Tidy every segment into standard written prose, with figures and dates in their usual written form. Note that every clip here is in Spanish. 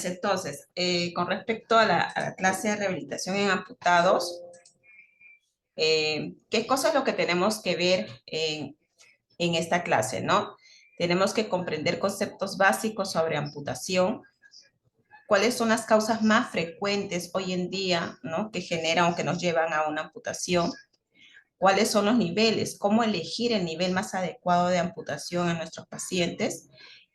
Entonces, con respecto a la clase de rehabilitación en amputados, ¿qué cosas es lo que tenemos que ver en esta clase, no? Tenemos que comprender conceptos básicos sobre amputación, cuáles son las causas más frecuentes hoy en día, ¿no? Que generan o que nos llevan a una amputación, cuáles son los niveles, cómo elegir el nivel más adecuado de amputación en nuestros pacientes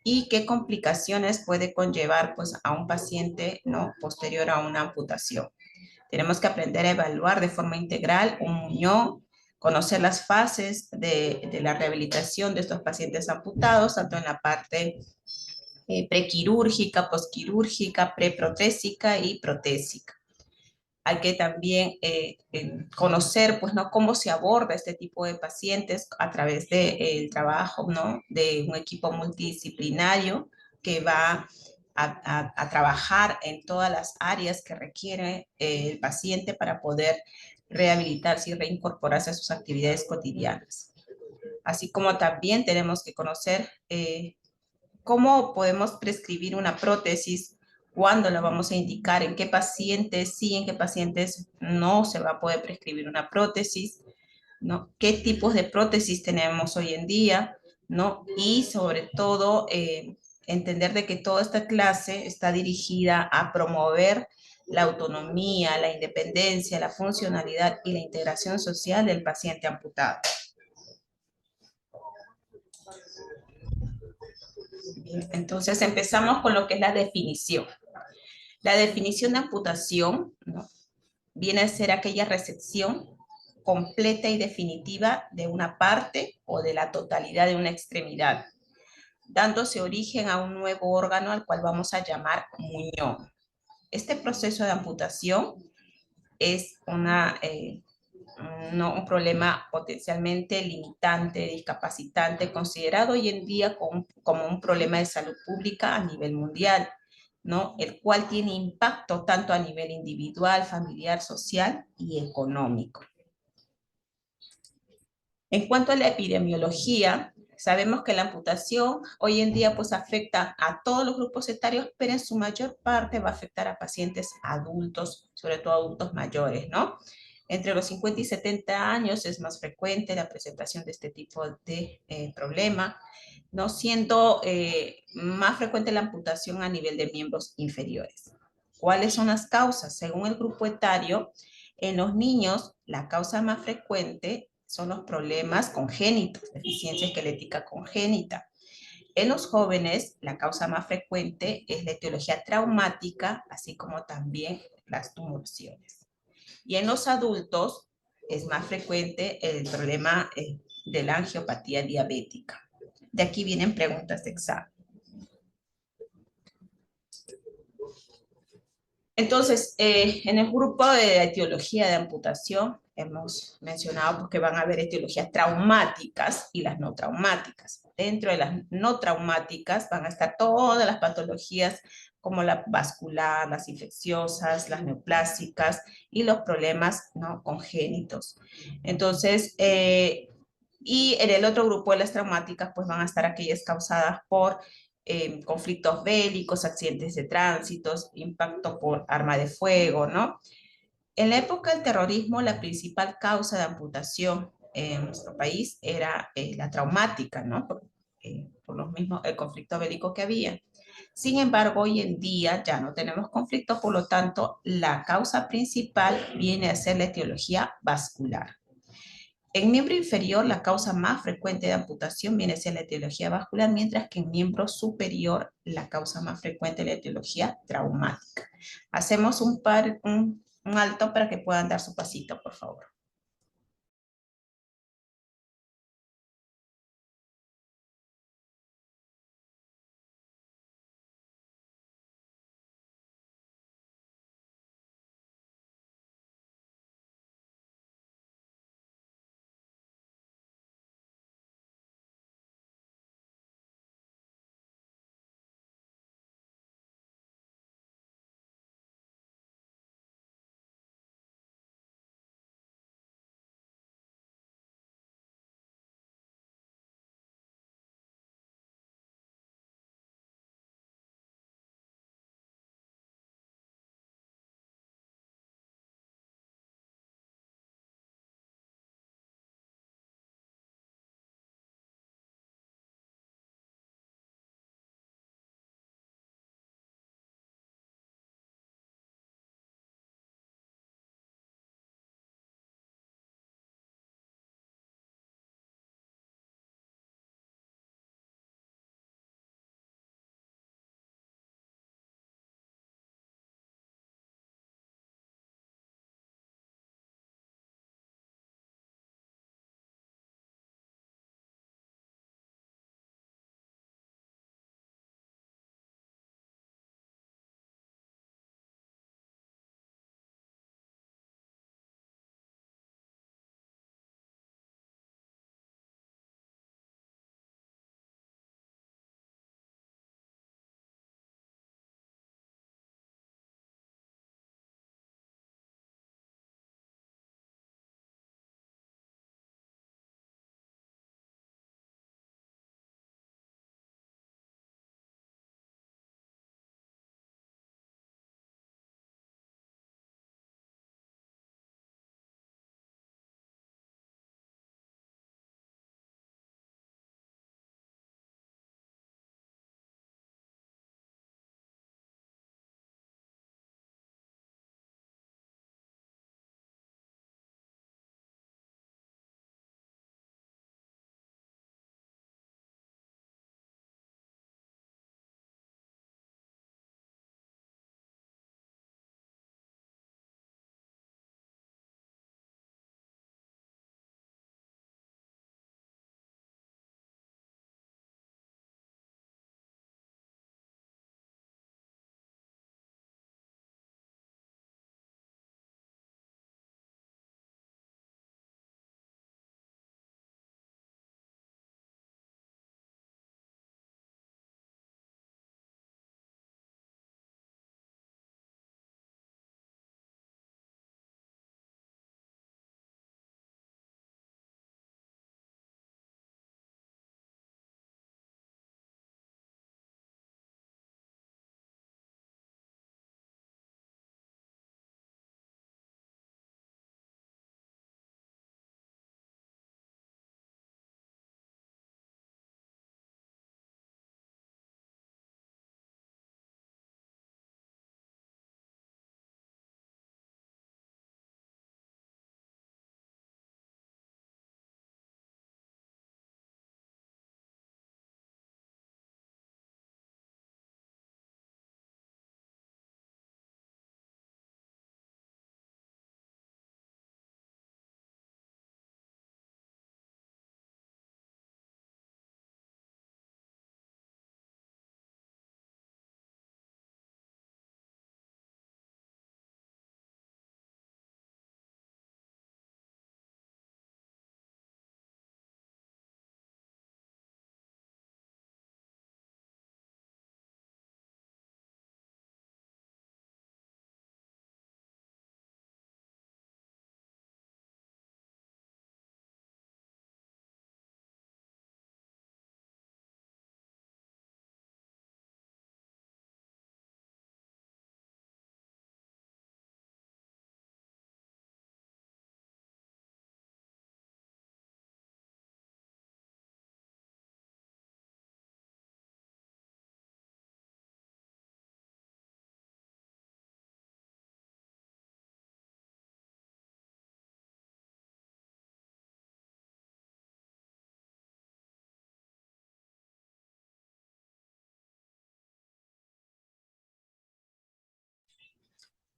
y qué complicaciones puede conllevar pues, a un paciente, ¿no? Posterior a una amputación. Tenemos que aprender a evaluar de forma integral un muñón, conocer las fases de la rehabilitación de estos pacientes amputados, tanto en la parte prequirúrgica, posquirúrgica, preprotésica y protésica. Hay que también conocer, pues, ¿no? Cómo se aborda este tipo de pacientes a través del trabajo, ¿no? De un equipo multidisciplinario que va a trabajar en todas las áreas que requiere el paciente para poder rehabilitarse y reincorporarse a sus actividades cotidianas. Así como también tenemos que conocer cómo podemos prescribir una prótesis, cuándo la vamos a indicar, en qué pacientes sí, en qué pacientes no se va a poder prescribir una prótesis, ¿no? ¿Qué tipos de prótesis tenemos hoy en día, ¿no? Y sobre todo, entender de que toda esta clase está dirigida a promover la autonomía, la independencia, la funcionalidad y la integración social del paciente amputado. Bien, entonces empezamos con lo que es la definición. La definición de amputación, ¿no? Viene a ser aquella recepción completa y definitiva de una parte o de la totalidad de una extremidad, dándose origen a un nuevo órgano al cual vamos a llamar muñón. Este proceso de amputación es un problema potencialmente limitante, discapacitante, considerado hoy en día como un problema de salud pública a nivel mundial, ¿no? El cual tiene impacto tanto a nivel individual, familiar, social y económico. En cuanto a la epidemiología, sabemos que la amputación hoy en día pues afecta a todos los grupos etarios, pero en su mayor parte va a afectar a pacientes adultos, sobre todo adultos mayores, ¿no? Entre los 50 y 70 años es más frecuente la presentación de este tipo de problema, ¿no? Siendo más frecuente la amputación a nivel de miembros inferiores. ¿Cuáles son las causas? Según el grupo etario, en los niños la causa más frecuente son los problemas congénitos, deficiencia esquelética congénita. En los jóvenes, la causa más frecuente es la etiología traumática, así como también las tumoraciones. Y en los adultos es más frecuente el problema de la angiopatía diabética. De aquí vienen preguntas de examen. Entonces, en el grupo de etiología de amputación, hemos mencionado pues, que van a haber etiologías traumáticas y las no traumáticas. Dentro de las no traumáticas van a estar todas las patologías como la vascular, las infecciosas, las neoplásicas y los problemas no congénitos. Entonces, y en el otro grupo de las traumáticas, pues van a estar aquellas causadas por conflictos bélicos, accidentes de tránsito, impacto por arma de fuego, ¿no? En la época del terrorismo, la principal causa de amputación en nuestro país era la traumática, ¿no? Por los mismos, el conflicto bélico que había. Sin embargo, hoy en día ya no tenemos conflicto, por lo tanto, la causa principal viene a ser la etiología vascular. En miembro inferior, la causa más frecuente de amputación viene a ser la etiología vascular, mientras que en miembro superior, la causa más frecuente es la etiología traumática. Hacemos un alto para que puedan dar su pasito, por favor.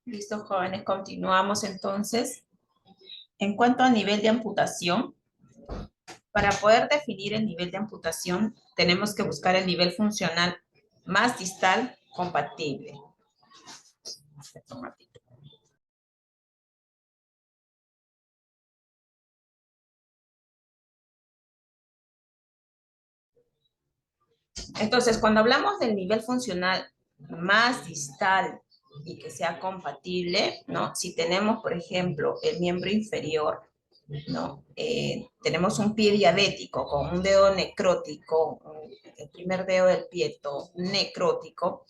Listo, jóvenes, continuamos entonces. En cuanto a nivel de amputación, para poder definir el nivel de amputación, tenemos que buscar el nivel funcional más distal compatible. Entonces, cuando hablamos del nivel funcional más distal y que sea compatible, ¿no? Si tenemos, por ejemplo, el miembro inferior, ¿no? Tenemos un pie diabético con un dedo necrótico, el primer dedo del pie necrótico,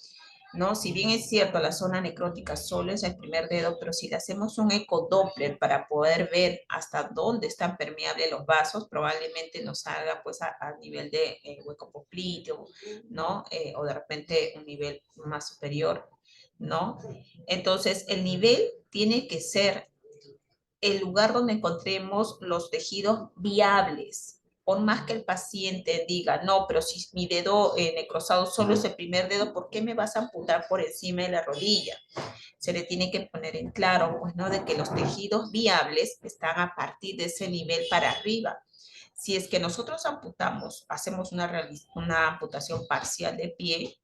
¿no? Si bien es cierto, la zona necrótica solo es el primer dedo, pero si le hacemos un ecodoppler para poder ver hasta dónde están permeables los vasos, probablemente nos salga pues a nivel de hueco popliteo, ¿no? O de repente un nivel más superior, ¿no? Entonces, el nivel tiene que ser el lugar donde encontremos los tejidos viables. Por más que el paciente diga, no, pero si mi dedo necrosado solo es el primer dedo, ¿por qué me vas a amputar por encima de la rodilla? Se le tiene que poner en claro, pues, ¿no? De que los tejidos viables están a partir de ese nivel para arriba. Si es que nosotros amputamos, hacemos una amputación parcial de pie,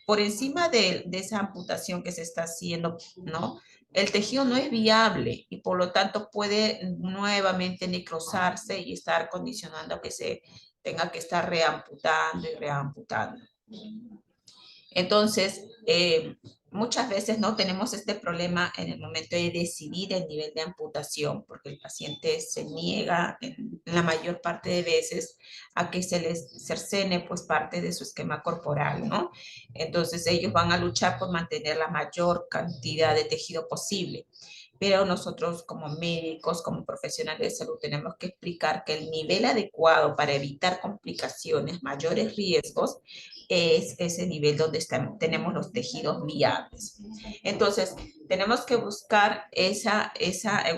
por encima de esa amputación que se está haciendo, ¿no? El tejido no es viable y por lo tanto puede nuevamente necrosarse y estar condicionando que se tenga que estar reamputando y reamputando. Entonces, muchas veces no tenemos este problema en el momento de decidir el nivel de amputación, porque el paciente se niega en la mayor parte de veces a que se les cercene pues parte de su esquema corporal, ¿no? Entonces ellos van a luchar por mantener la mayor cantidad de tejido posible. Pero nosotros como médicos, como profesionales de salud, tenemos que explicar que el nivel adecuado para evitar complicaciones, mayores riesgos, es ese nivel donde tenemos los tejidos viables. Entonces, tenemos que buscar esa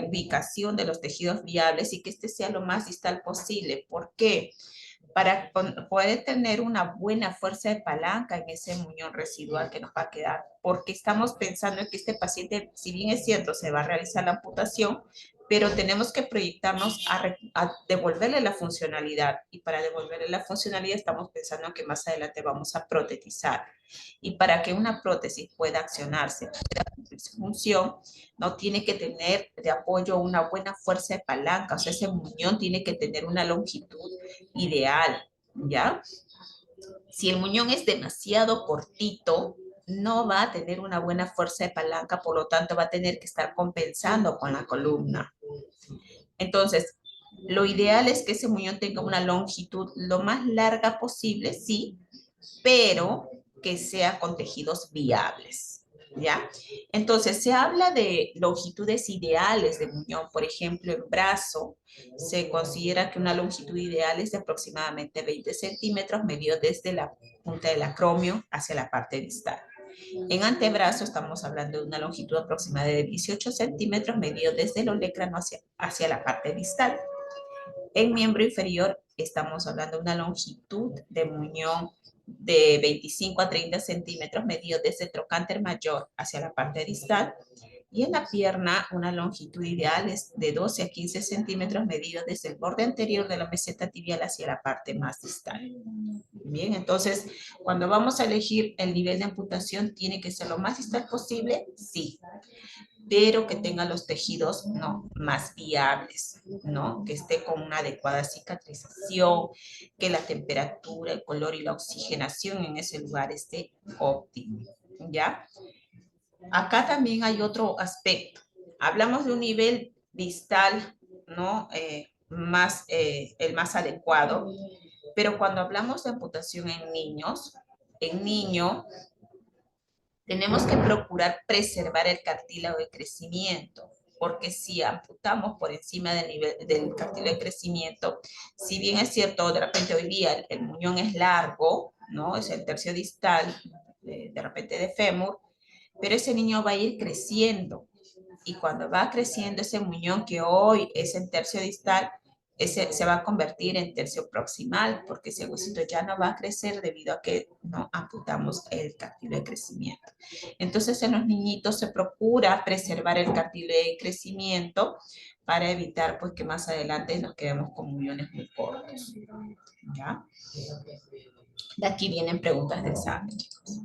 ubicación de los tejidos viables y que este sea lo más distal posible. ¿Por qué? Para poder tener una buena fuerza de palanca en ese muñón residual que nos va a quedar, porque estamos pensando en que este paciente, si bien es cierto, se va a realizar la amputación, pero tenemos que proyectarnos a devolverle la funcionalidad, y para devolverle la funcionalidad estamos pensando que más adelante vamos a protetizar, y para que una prótesis pueda accionarse, pueda cumplir su función, no tiene que tener de apoyo una buena fuerza de palanca, o sea, ese muñón tiene que tener una longitud ideal, ¿ya? Si el muñón es demasiado cortito, no va a tener una buena fuerza de palanca, por lo tanto va a tener que estar compensando con la columna. Entonces, lo ideal es que ese muñón tenga una longitud lo más larga posible, sí, pero que sea con tejidos viables, ¿ya? Entonces, se habla de longitudes ideales de muñón. Por ejemplo, en brazo se considera que una longitud ideal es de aproximadamente 20 centímetros, medido desde la punta del acromio hacia la parte distal. En antebrazo estamos hablando de una longitud aproximada de 18 centímetros, medido desde el olecrano hacia la parte distal. En miembro inferior estamos hablando de una longitud de muñón de 25 a 30 centímetros, medido desde el trocánter mayor hacia la parte distal. Y en la pierna, una longitud ideal es de 12 a 15 centímetros, medido desde el borde anterior de la meseta tibial hacia la parte más distal. Bien, entonces, cuando vamos a elegir el nivel de amputación, ¿tiene que ser lo más distal posible? Sí, pero que tenga los tejidos no más viables, ¿no? Que esté con una adecuada cicatrización, que la temperatura, el color y la oxigenación en ese lugar esté óptimo, ¿ya? Acá también hay otro aspecto. Hablamos de un nivel distal, ¿no? El más adecuado, pero cuando hablamos de amputación en niño tenemos que procurar preservar el cartílago de crecimiento, porque si amputamos por encima del nivel del cartílago de crecimiento, si bien es cierto, de repente hoy día el muñón es largo, ¿no? Es el tercio distal, de repente de fémur, pero ese niño va a ir creciendo, y cuando va creciendo ese muñón que hoy es el tercio distal, ese se va a convertir en tercio proximal porque ese huesito ya no va a crecer debido a que no amputamos el cartílago de crecimiento. Entonces, en los niñitos se procura preservar el cartílago de crecimiento para evitar pues, que más adelante nos quedemos con muñones muy cortos. ¿Ya? De aquí vienen preguntas de examen, chicos.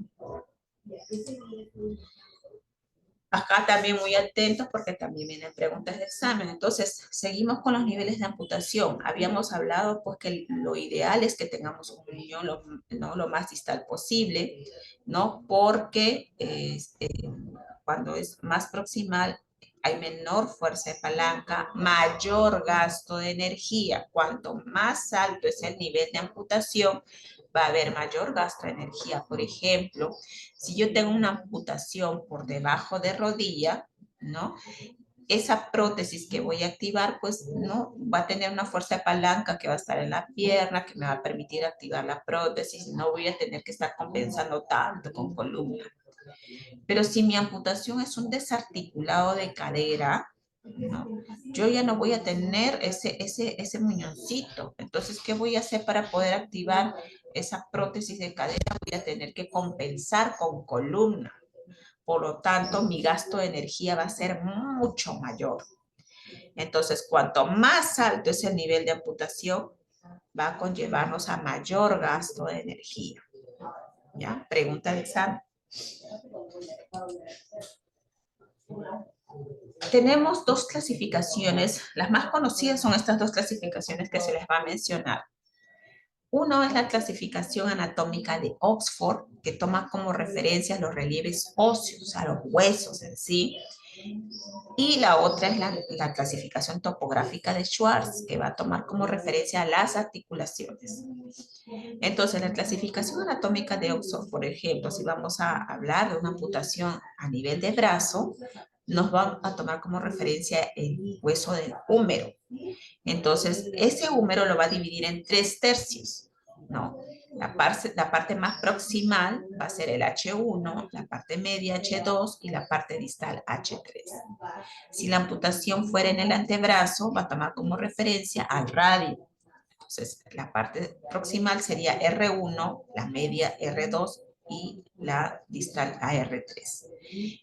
Acá también muy atentos porque también vienen preguntas de examen. Entonces, seguimos con los niveles de amputación. Habíamos hablado pues que lo ideal es que tengamos un muñón lo más distal posible, ¿no? Porque cuando es más proximal hay menor fuerza de palanca, mayor gasto de energía. Cuanto más alto es el nivel de amputación, va a haber mayor gasto de energía. Por ejemplo, si yo tengo una amputación por debajo de rodilla, ¿no? Esa prótesis que voy a activar, pues, ¿no? Va a tener una fuerza de palanca que va a estar en la pierna, que me va a permitir activar la prótesis, y no voy a tener que estar compensando tanto con columna. Pero si mi amputación es un desarticulado de cadera, ¿no? Yo ya no voy a tener ese muñoncito. Entonces, ¿qué voy a hacer para poder activar esa prótesis de cadera? Voy a tener que compensar con columna. Por lo tanto, mi gasto de energía va a ser mucho mayor. Entonces, cuanto más alto es el nivel de amputación, va a conllevarnos a mayor gasto de energía. ¿Ya? Pregunta de examen. Tenemos dos clasificaciones. Las más conocidas son estas dos clasificaciones que se les va a mencionar. Uno es la clasificación anatómica de Oxford, que toma como referencia los relieves óseos, a los huesos en sí. Y la otra es la clasificación topográfica de Schwartz, que va a tomar como referencia a las articulaciones. Entonces, la clasificación anatómica de Oxford, por ejemplo, si vamos a hablar de una amputación a nivel de brazo, nos va a tomar como referencia el hueso del húmero. Entonces, ese húmero lo va a dividir en 3/3, ¿no? La parte más proximal va a ser el H1, la parte media H2 y la parte distal H3. Si la amputación fuera en el antebrazo, va a tomar como referencia al radio. Entonces, la parte proximal sería R1, la media R2 y la distal AR3.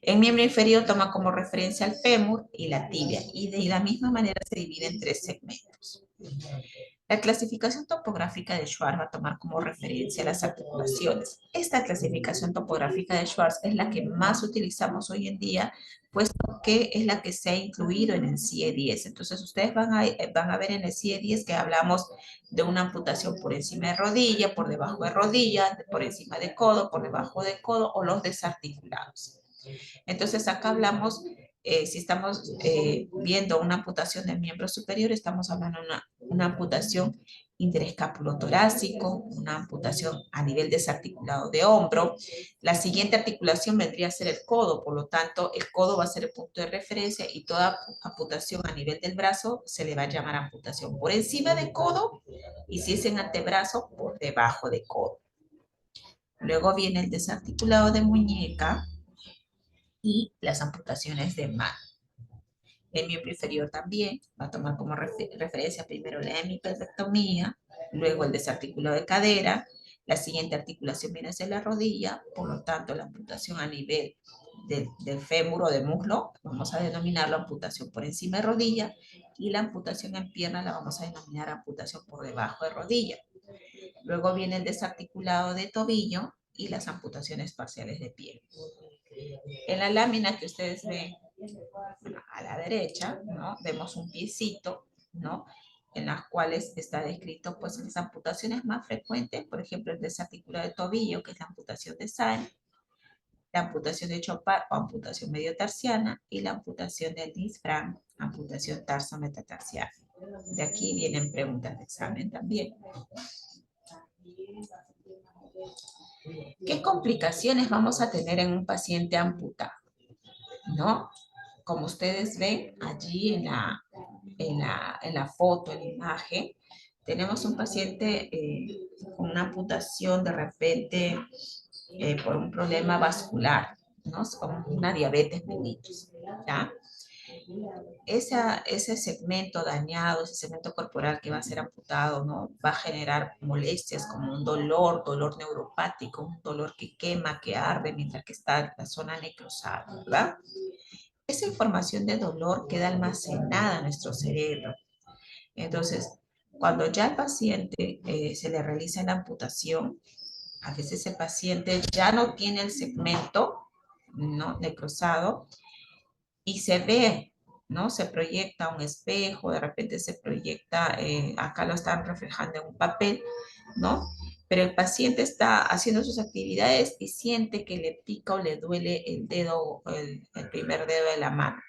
En miembro inferior toma como referencia al fémur y la tibia, y de la misma manera se divide en 3 segmentos. La clasificación topográfica de Schwartz va a tomar como referencia las articulaciones. Esta clasificación topográfica de Schwartz es la que más utilizamos hoy en día, puesto que es la que se ha incluido en el CIE-10. Entonces, ustedes van a ver en el CIE-10 que hablamos de una amputación por encima de rodilla, por debajo de rodilla, por encima de codo, por debajo de codo o los desarticulados. Entonces, acá hablamos, si estamos viendo una amputación del miembro superior, estamos hablando de una amputación interescapulotorácico, una amputación a nivel desarticulado de hombro. La siguiente articulación vendría a ser el codo, por lo tanto, el codo va a ser el punto de referencia y toda amputación a nivel del brazo se le va a llamar amputación por encima de codo y si es en antebrazo, por debajo de codo. Luego viene el desarticulado de muñeca y las amputaciones de mano. El miembro inferior también va a tomar como referencia primero la hemipelvectomía, luego el desarticulado de cadera, la siguiente articulación viene a ser la rodilla, por lo tanto la amputación a nivel del fémur o de muslo, vamos a denominarlo amputación por encima de rodilla, y la amputación en pierna la vamos a denominar amputación por debajo de rodilla. Luego viene el desarticulado de tobillo y las amputaciones parciales de pie. En la lámina que ustedes ven a la derecha, ¿no? Vemos un piecito, ¿no? En las cuales está descrito, pues, las amputaciones más frecuentes, por ejemplo, el desarticulado de tobillo, que es la amputación de Sain, la amputación de Chopard o amputación mediotarsiana, y la amputación del disfram, amputación tarso-metatarsiana. De aquí vienen preguntas de examen también. ¿Qué complicaciones vamos a tener en un paciente amputado? ¿No? Como ustedes ven allí en la foto, en la imagen, tenemos un paciente con una amputación de repente por un problema vascular, ¿no? Como una diabetes mellitus, ¿ya? Ese segmento dañado, ese segmento corporal que va a ser amputado, ¿no? Va a generar molestias como un dolor neuropático, un dolor que quema, que arde mientras que está en la zona necrosada, ¿verdad? Esa información de dolor queda almacenada en nuestro cerebro. Entonces, cuando ya al paciente se le realiza la amputación, a veces el paciente ya no tiene el segmento, ¿no?, necrosado, y se ve, ¿no? Se proyecta un espejo, de repente se proyecta, acá lo están reflejando en un papel, ¿no? Pero el paciente está haciendo sus actividades y siente que le pica o le duele el dedo, el primer dedo de la mano.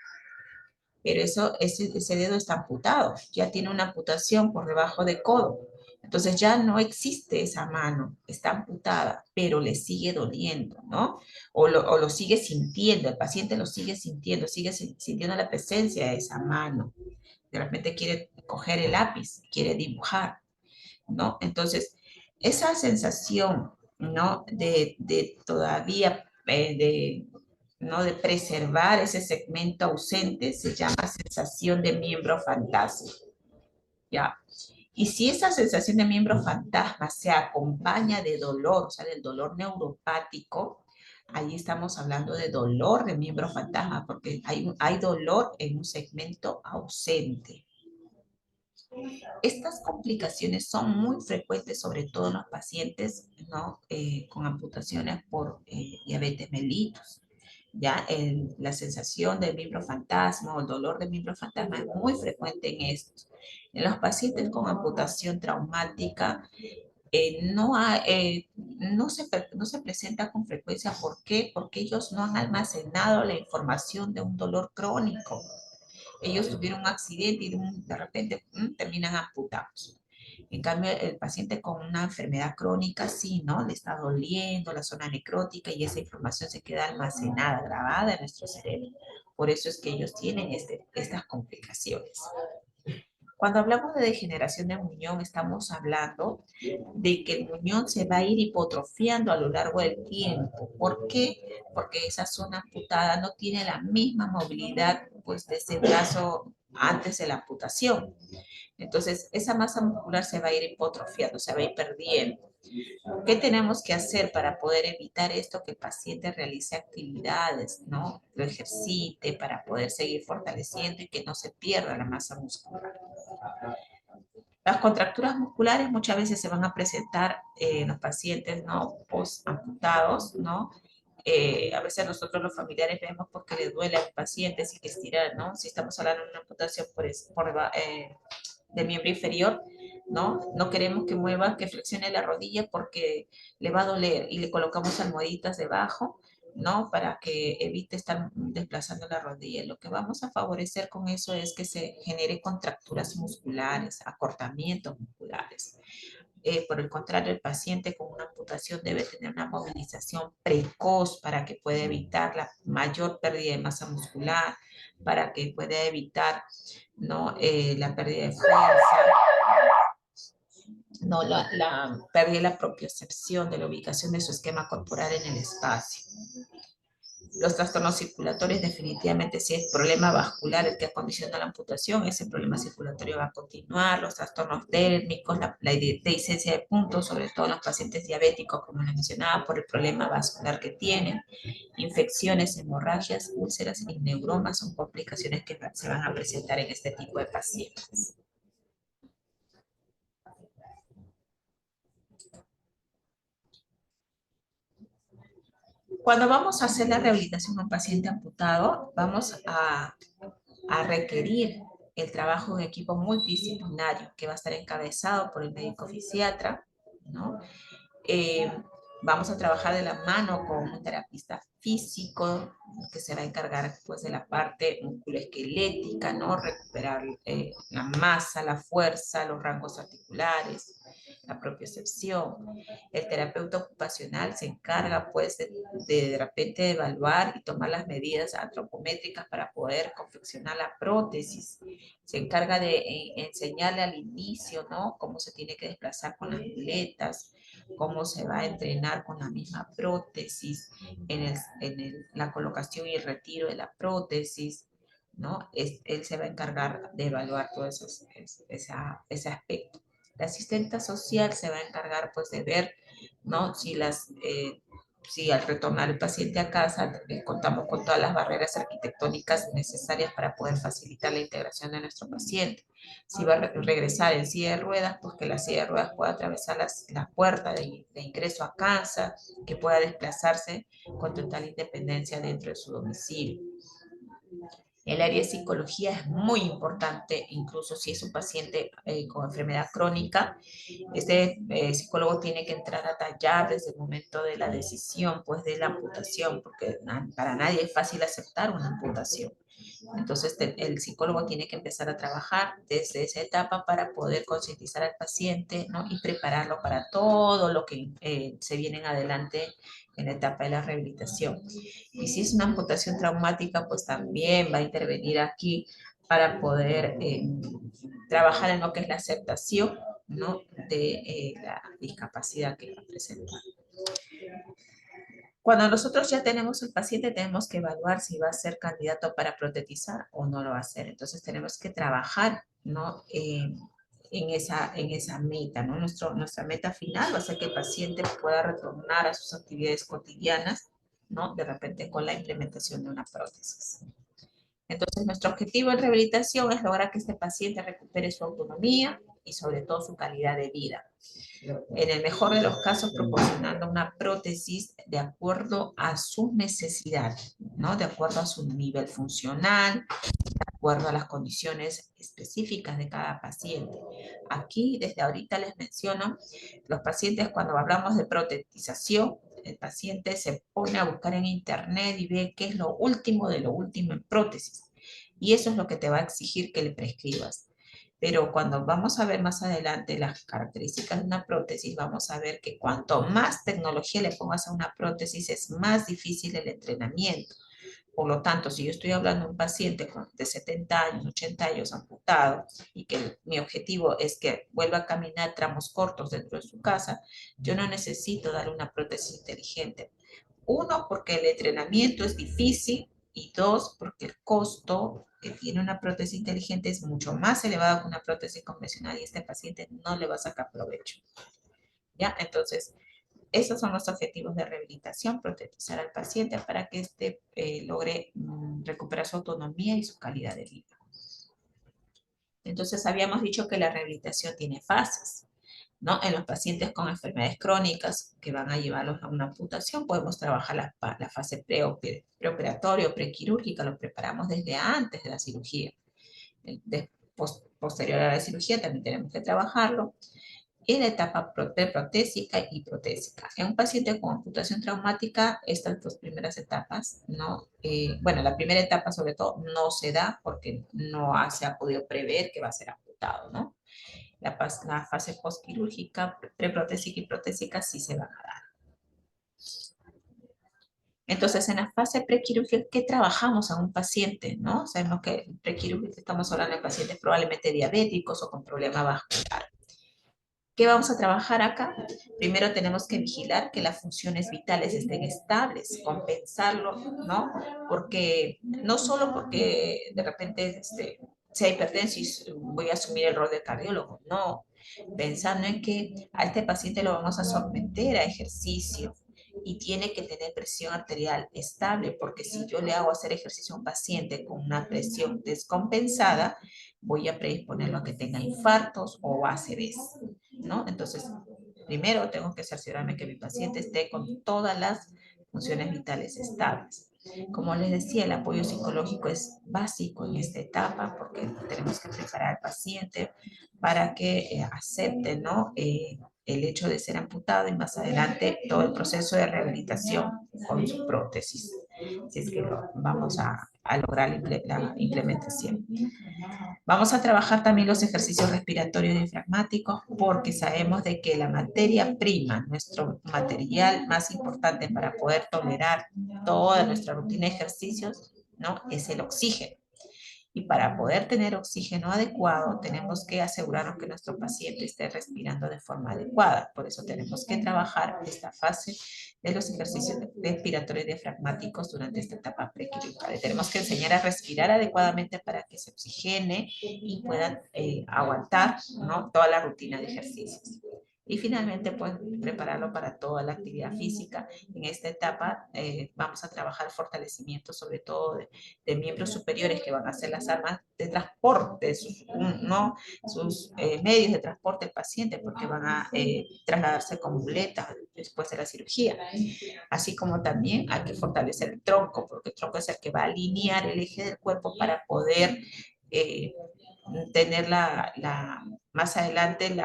Pero ese dedo está amputado, ya tiene una amputación por debajo de codo. Entonces ya no existe esa mano, está amputada, pero le sigue doliendo, ¿no? O lo sigue sintiendo, el paciente lo sigue sintiendo, sigue sintiendo la presencia de esa mano. De repente quiere coger el lápiz, quiere dibujar, ¿no? Entonces, esa sensación, ¿no? De todavía, ¿no?, de preservar ese segmento ausente se llama sensación de miembro fantasma, ¿ya? Y si esa sensación de miembro fantasma se acompaña de dolor, o sea, del dolor neuropático, ahí estamos hablando de dolor de miembro fantasma, porque hay dolor en un segmento ausente. Estas complicaciones son muy frecuentes, sobre todo en los pacientes, ¿no?, con amputaciones por diabetes mellitus. Ya la sensación del miembro fantasma o el dolor del miembro fantasma es muy frecuente en estos. En los pacientes con amputación traumática no se presenta con frecuencia. ¿Por qué? Porque ellos no han almacenado la información de un dolor crónico. Ellos tuvieron un accidente y de repente terminan amputados. En cambio, el paciente con una enfermedad crónica, sí, ¿no? Le está doliendo la zona necrótica y esa información se queda almacenada, grabada en nuestro cerebro. Por eso es que ellos tienen estas complicaciones. Cuando hablamos de degeneración del muñón, estamos hablando de que el muñón se va a ir hipotrofiando a lo largo del tiempo. ¿Por qué? Porque esa zona amputada no tiene la misma movilidad, pues, de ese brazo antes de la amputación. Entonces, esa masa muscular se va a ir hipotrofiando, se va a ir perdiendo. ¿Qué tenemos que hacer para poder evitar esto? Que el paciente realice actividades, ¿no? Lo ejercite para poder seguir fortaleciendo y que no se pierda la masa muscular. Las contracturas musculares muchas veces se van a presentar en los pacientes, ¿no?, post-amputados, ¿no? A veces nosotros los familiares vemos porque le duele al paciente si que estirar, ¿no? Si estamos hablando de una amputación del miembro inferior, ¿no? No queremos que mueva, que flexione la rodilla porque le va a doler y le colocamos almohaditas debajo, ¿no? Para que evite estar desplazando la rodilla. Lo que vamos a favorecer con eso es que se genere contracturas musculares, acortamientos musculares. Por el contrario, el paciente con una amputación debe tener una movilización precoz para que pueda evitar la mayor pérdida de masa muscular, para que pueda evitar, ¿no?, la pérdida de fuerza, no la pérdida de la propiocepción de la ubicación de su esquema corporal en el espacio. Los trastornos circulatorios, definitivamente, si es problema vascular el que acondiciona la amputación, ese problema circulatorio va a continuar. Los trastornos térmicos, la dehiscencia de puntos, sobre todo en los pacientes diabéticos, como les mencionaba, por el problema vascular que tienen. Infecciones, hemorragias, úlceras y neuromas son complicaciones que se van a presentar en este tipo de pacientes. Cuando vamos a hacer la rehabilitación a un paciente amputado, vamos a requerir el trabajo en equipo multidisciplinario que va a estar encabezado por el médico fisiatra, ¿no? Eh, Vamos a trabajar de la mano con un terapista físico que se va a encargar, pues, de la parte musculoesquelética, ¿no? Recuperar la masa, la fuerza, los rangos articulares, la propiocepción. El terapeuta ocupacional se encarga, pues, de repente evaluar y tomar las medidas antropométricas para poder confeccionar la prótesis. Se encarga de enseñarle al inicio, ¿no?, cómo se tiene que desplazar con las muletas, cómo se va a entrenar con la misma prótesis, la colocación y el retiro de la prótesis, ¿no? Él se va a encargar de evaluar todo ese aspecto. La asistente social se va a encargar pues de ver, ¿no? Si al retornar el paciente a casa contamos con todas las barreras arquitectónicas necesarias para poder facilitar la integración de nuestro paciente. Si va a regresar en silla de ruedas, pues que la silla de ruedas pueda atravesar la puerta de ingreso a casa, que pueda desplazarse con total independencia dentro de su domicilio. El área de psicología es muy importante, incluso si es un paciente con enfermedad crónica. Este psicólogo tiene que entrar a tallar desde el momento de la decisión, pues de la amputación, porque para nadie es fácil aceptar una amputación. Entonces, el psicólogo tiene que empezar a trabajar desde esa etapa para poder concientizar al paciente, ¿no? Y prepararlo para todo lo que se viene en adelante en la etapa de la rehabilitación. Y si es una amputación traumática, pues también va a intervenir aquí para poder trabajar en lo que es la aceptación, ¿no? De la discapacidad que va a presentar. Cuando nosotros ya tenemos el paciente, tenemos que evaluar si va a ser candidato para protetizar o no lo va a hacer. Entonces tenemos que trabajar, ¿no? En esa meta, ¿no? Nuestra meta final va a ser que el paciente pueda retornar a sus actividades cotidianas, ¿no? De repente con la implementación de una prótesis. Entonces, nuestro objetivo en rehabilitación es lograr que este paciente recupere su autonomía y sobre todo su calidad de vida. En el mejor de los casos, proporcionando una prótesis de acuerdo a sus necesidades, ¿no? De acuerdo a su nivel funcional, de acuerdo a las condiciones específicas de cada paciente. Aquí, desde ahorita les menciono, los pacientes cuando hablamos de protetización, el paciente se pone a buscar en internet y ve qué es lo último de lo último en prótesis. Y eso es lo que te va a exigir que le prescribas. Pero cuando vamos a ver más adelante las características de una prótesis, vamos a ver que cuanto más tecnología le pongas a una prótesis, es más difícil el entrenamiento. Por lo tanto, si yo estoy hablando de un paciente de 70 años, 80 años amputado y que mi objetivo es que vuelva a caminar tramos cortos dentro de su casa, yo no necesito dar una prótesis inteligente. Uno, porque el entrenamiento es difícil y dos, porque el costo que tiene una prótesis inteligente es mucho más elevado que una prótesis convencional y este paciente no le va a sacar provecho. ¿Ya? Entonces, esos son los objetivos de rehabilitación, protetizar al paciente para que éste logre recuperar su autonomía y su calidad de vida. Entonces, habíamos dicho que la rehabilitación tiene fases, ¿no? En los pacientes con enfermedades crónicas que van a llevarlos a una amputación, podemos trabajar la fase preoperatoria o prequirúrgica, lo preparamos desde antes de la cirugía. Posterior a la cirugía también tenemos que trabajarlo. En la etapa preprotésica y protésica. En un paciente con amputación traumática, estas dos primeras etapas, ¿no? Bueno, la primera etapa sobre todo no se da porque no se ha podido prever que va a ser amputado, ¿no? La fase postquirúrgica, preprotésica y protésica sí se van a dar. Entonces, en la fase prequirúrgica, ¿qué trabajamos a un paciente? ¿No? Sabemos que prequirúrgica estamos hablando de pacientes probablemente diabéticos o con problema vascular. ¿Qué vamos a trabajar acá? Primero tenemos que vigilar que las funciones vitales estén estables, compensarlo, ¿no? Porque no solo porque de repente sea hipertenso y voy a asumir el rol de cardiólogo, no. Pensando en que a este paciente lo vamos a someter a ejercicio y tiene que tener presión arterial estable, porque si yo le hago hacer ejercicio a un paciente con una presión descompensada, voy a predisponerlo a que tenga infartos o ACVs, ¿no? Entonces, primero tengo que cerciorarme que mi paciente esté con todas las funciones vitales estables. Como les decía, el apoyo psicológico es básico en esta etapa porque tenemos que preparar al paciente para que acepte, ¿no? El hecho de ser amputado y más adelante todo el proceso de rehabilitación con su prótesis, si es que vamos a lograr la implementación. Vamos a trabajar también los ejercicios respiratorios diafragmáticos porque sabemos de que la materia prima, nuestro material más importante para poder tolerar toda nuestra rutina de ejercicios, ¿no? Es el oxígeno. Y para poder tener oxígeno adecuado, tenemos que asegurarnos que nuestro paciente esté respirando de forma adecuada. Por eso tenemos que trabajar esta fase de los ejercicios respiratorios diafragmáticos durante esta etapa prequirúrgica. Tenemos que enseñar a respirar adecuadamente para que se oxigene y puedan aguantar, ¿no?, toda la rutina de ejercicios. Y finalmente, pues, prepararlo para toda la actividad física. En esta etapa vamos a trabajar fortalecimiento, sobre todo de miembros superiores, que van a ser las armas de transporte, ¿no?, sus medios de transporte del paciente, porque van a trasladarse con muletas después de la cirugía. Así como también hay que fortalecer el tronco, porque el tronco es el que va a alinear el eje del cuerpo para poder tener más adelante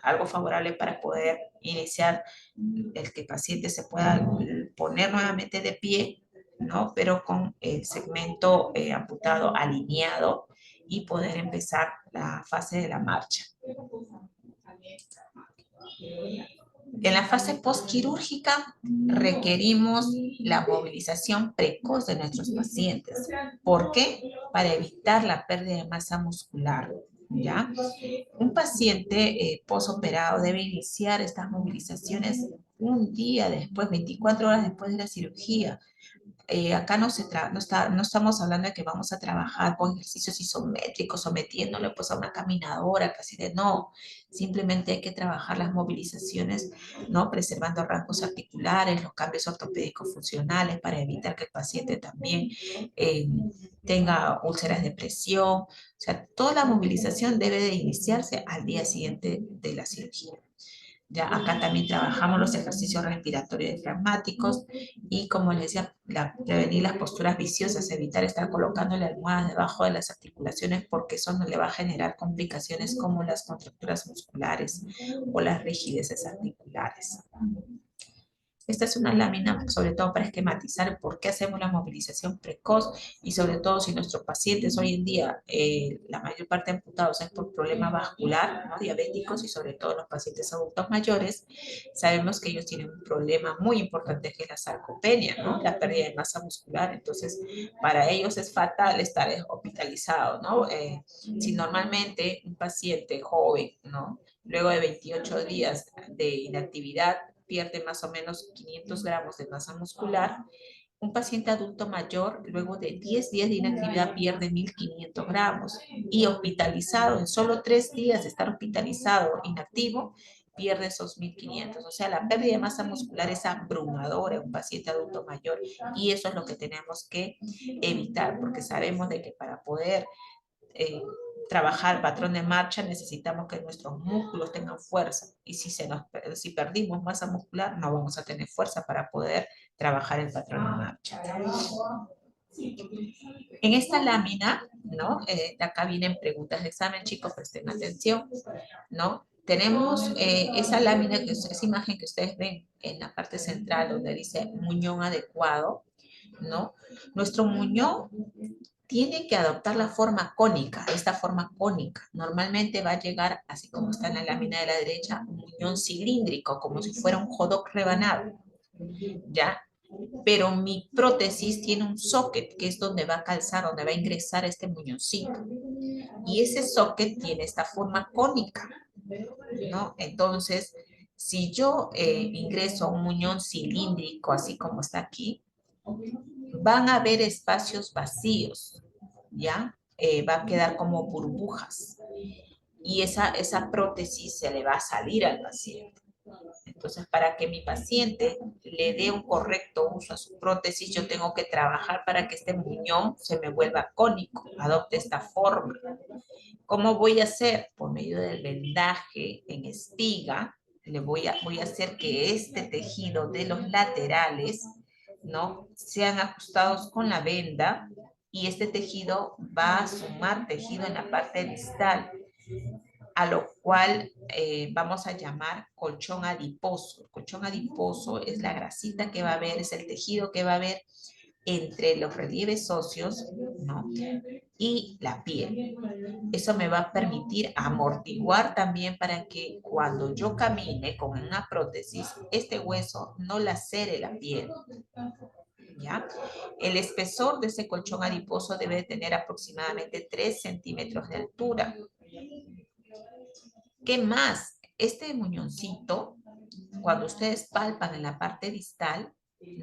algo favorable para poder iniciar el que el paciente se pueda poner nuevamente de pie, ¿no?, pero con el segmento amputado alineado y poder empezar la fase de la marcha. En la fase postquirúrgica requerimos la movilización precoz de nuestros pacientes. ¿Por qué? Para evitar la pérdida de masa muscular, ¿ya? Un paciente posoperado debe iniciar estas movilizaciones un día después, 24 horas después de la cirugía. Acá no estamos hablando de que vamos a trabajar con ejercicios isométricos, sometiéndole pues a una caminadora, casi de no. Simplemente hay que trabajar las movilizaciones, ¿no?, preservando rangos articulares, los cambios ortopédicos funcionales para evitar que el paciente también tenga úlceras de presión. O sea, toda la movilización debe de iniciarse al día siguiente de la cirugía. Ya acá también trabajamos los ejercicios respiratorios diafragmáticos y, como les decía, prevenir las posturas viciosas, evitar estar colocándole almohadas debajo de las articulaciones, porque eso no le va a generar complicaciones como las contracturas musculares o las rigideces articulares. Esta es una lámina, sobre todo para esquematizar por qué hacemos la movilización precoz y sobre todo si nuestros pacientes hoy en día, la mayor parte de amputados es por problema vascular, ¿no?, diabéticos, y sobre todo los pacientes adultos mayores, sabemos que ellos tienen un problema muy importante que es la sarcopenia, ¿no?, la pérdida de masa muscular. Entonces, para ellos es fatal estar hospitalizado, ¿no? Si normalmente un paciente joven, ¿no?, luego de 28 días de inactividad, pierde más o menos 500 gramos de masa muscular, un paciente adulto mayor, luego de 10 días de inactividad, pierde 1.500 gramos. Y hospitalizado, en solo 3 días de estar hospitalizado, inactivo, pierde esos 1.500. O sea, la pérdida de masa muscular es abrumadora en un paciente adulto mayor. Y eso es lo que tenemos que evitar, porque sabemos de que para poder trabajar patrón de marcha necesitamos que nuestros músculos tengan fuerza, y si perdimos masa muscular no vamos a tener fuerza para poder trabajar el patrón de marcha. En esta lámina, ¿no?, acá vienen preguntas de examen, chicos, presten atención, ¿no? Tenemos esa lámina, esa imagen que ustedes ven en la parte central donde dice muñón adecuado, ¿no? Nuestro muñón tiene que adoptar la forma cónica, esta forma cónica. Normalmente va a llegar, así como está en la lámina de la derecha, un muñón cilíndrico, como si fuera un hot dog rebanado, ¿ya? Pero mi prótesis tiene un socket, que es donde va a calzar, donde va a ingresar este muñoncito. Y ese socket tiene esta forma cónica, ¿no? Entonces, si yo ingreso a un muñón cilíndrico, así como está aquí, van a haber espacios vacíos, ¿ya? Va a quedar como burbujas. Y esa prótesis se le va a salir al paciente. Entonces, para que mi paciente le dé un correcto uso a su prótesis, yo tengo que trabajar para que este muñón se me vuelva cónico, adopte esta forma. ¿Cómo voy a hacer? Por medio del vendaje en espiga, voy a hacer que este tejido de los laterales, ¿no?, sean ajustados con la venda, y este tejido va a sumar tejido en la parte distal, a lo cual vamos a llamar colchón adiposo. El colchón adiposo es la grasita que va a haber, es el tejido que va a haber entre los relieves óseos, ¿no?, y la piel. Eso me va a permitir amortiguar también para que cuando yo camine con una prótesis, este hueso no lacere la piel, ¿ya? El espesor de ese colchón adiposo debe tener aproximadamente 3 centímetros de altura. ¿Qué más? Este muñoncito, cuando ustedes palpan en la parte distal,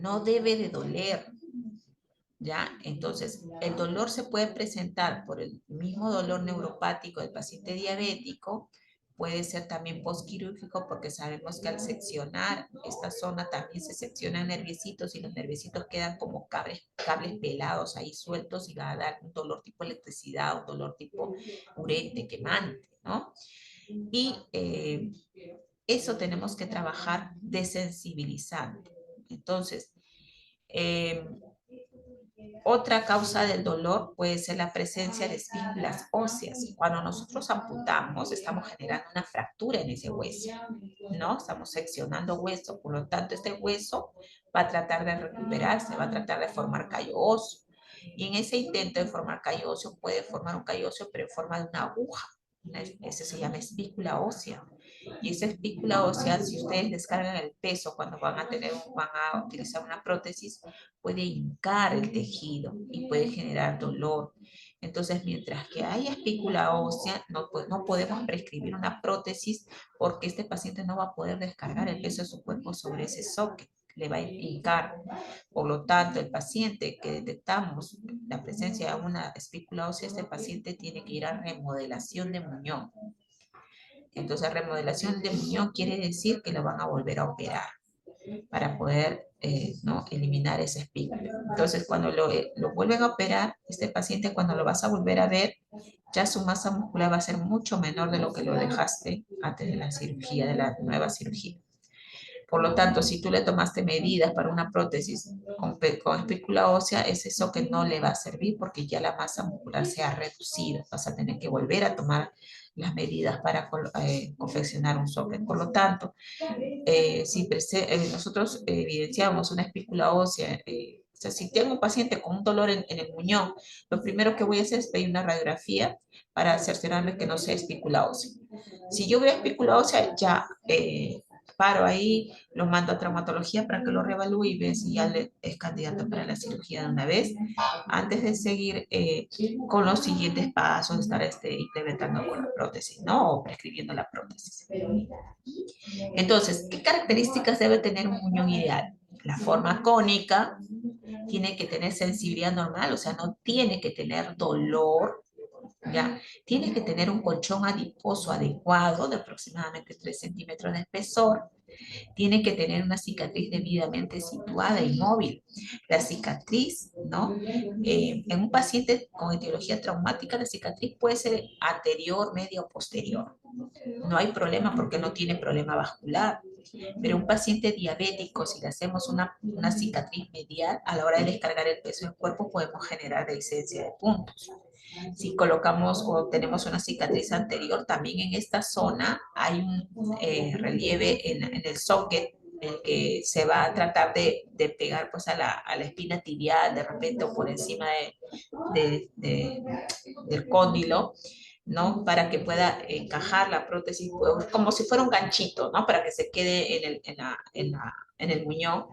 no debe de doler, ¿ya? Entonces, el dolor se puede presentar por el mismo dolor neuropático del paciente diabético, puede ser también postquirúrgico porque sabemos que al seccionar esta zona también se seccionan nerviecitos y los nerviecitos quedan como cables pelados ahí sueltos y va a dar un dolor tipo electricidad, un dolor tipo urente, quemante, ¿no? Y eso tenemos que trabajar desensibilizando. Entonces, otra causa del dolor puede ser la presencia de espículas óseas. Cuando nosotros amputamos, estamos generando una fractura en ese hueso, ¿no? Estamos seccionando hueso, por lo tanto, este hueso va a tratar de recuperarse, va a tratar de formar callo óseo. Y en ese intento de formar callo óseo, puede formar un callo óseo, pero en forma de una aguja. Ese se llama espícula ósea. Y esa espícula ósea, si ustedes descargan el peso cuando van a utilizar una prótesis, puede hincar el tejido y puede generar dolor. Entonces, mientras que haya espícula ósea, no podemos prescribir una prótesis porque este paciente no va a poder descargar el peso de su cuerpo sobre ese socket, le va a hincar. Por lo tanto, el paciente que detectamos la presencia de una espícula ósea, este paciente tiene que ir a remodelación de muñón. Entonces, remodelación de muñón quiere decir que lo van a volver a operar para poder ¿no? eliminar esa espícula. Entonces, cuando lo vuelven a operar, este paciente cuando lo vas a volver a ver, ya su masa muscular va a ser mucho menor de lo que lo dejaste antes de la cirugía, de la nueva cirugía. Por lo tanto, si tú le tomaste medidas para una prótesis con espícula ósea, es eso que no le va a servir porque ya la masa muscular se ha reducido. Vas a tener que volver a tomar las medidas para confeccionar un socket. Por lo tanto, si nosotros evidenciamos una espícula ósea, o sea, si tengo un paciente con un dolor en el muñón, lo primero que voy a hacer es pedir una radiografía para cerciorarme que no sea espícula ósea. Si yo veo espícula ósea, ya paro ahí, lo mando a traumatología para que lo reevalúe y ve si ya es candidato para la cirugía de una vez, antes de seguir con los siguientes pasos, estar implementando con la prótesis, ¿no? O prescribiendo la prótesis. Entonces, ¿qué características debe tener un muñón ideal? La forma cónica, tiene que tener sensibilidad normal, o sea, no tiene que tener dolor, ¿ya? Tiene que tener un colchón adiposo adecuado de aproximadamente 3 centímetros de espesor. Tiene que tener una cicatriz debidamente situada y móvil. La cicatriz, ¿no? En un paciente con etiología traumática, la cicatriz puede ser anterior, media o posterior. No hay problema porque no tiene problema vascular. Pero un paciente diabético, si le hacemos una cicatriz medial, a la hora de descargar el peso del cuerpo podemos generar dehiscencia de puntos. Si colocamos o tenemos una cicatriz anterior, también en esta zona hay un relieve en el socket en el que se va a tratar de pegar pues a la espina tibial de repente o por encima del cóndilo, ¿no? Para que pueda encajar la prótesis, como si fuera un ganchito, ¿no? Para que se quede en el muñón.